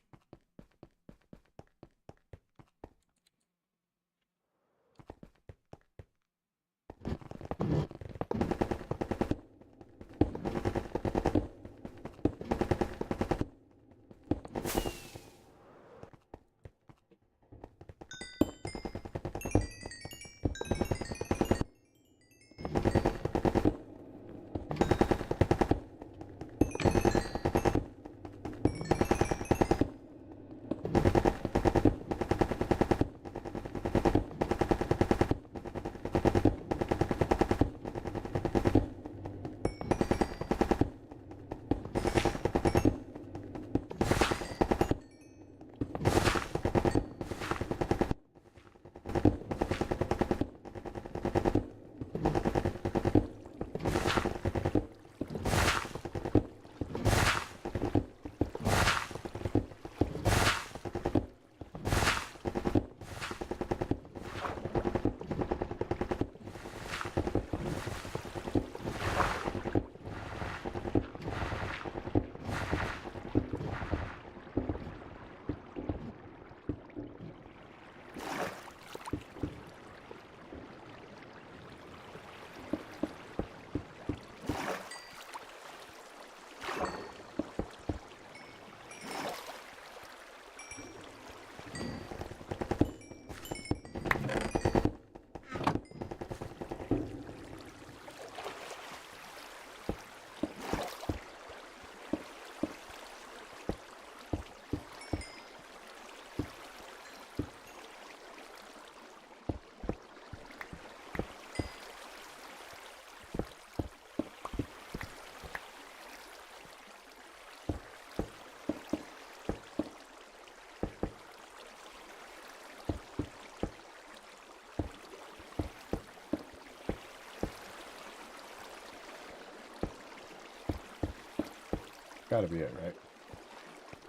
Gotta be it, right?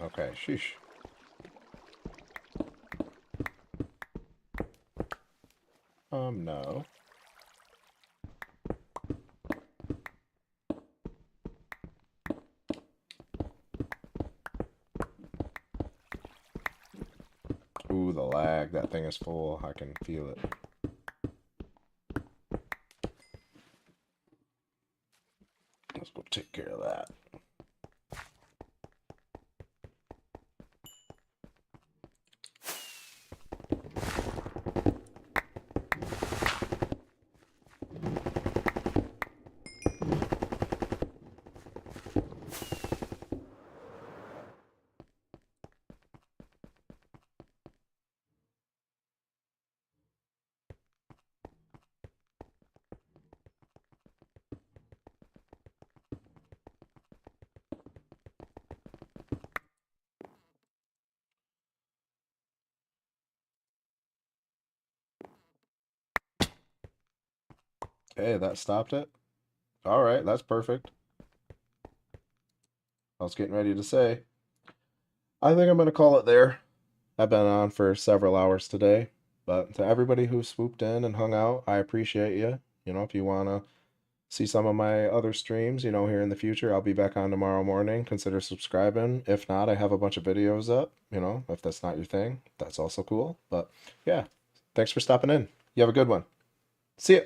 Okay, sheesh. No. Ooh, the lag. That thing is full. I can feel it. Let's go take care of that. Hey, that stopped it? All right, that's perfect. I was getting ready to say, I think I'm going to call it there. I've been on for several hours today, but to everybody who swooped in and hung out, I appreciate you. You know, if you want to see some of my other streams, you know, here in the future, I'll be back on tomorrow morning. Consider subscribing. If not, I have a bunch of videos up, you know, if that's not your thing, that's also cool. But yeah, thanks for stopping in. You have a good one. See ya.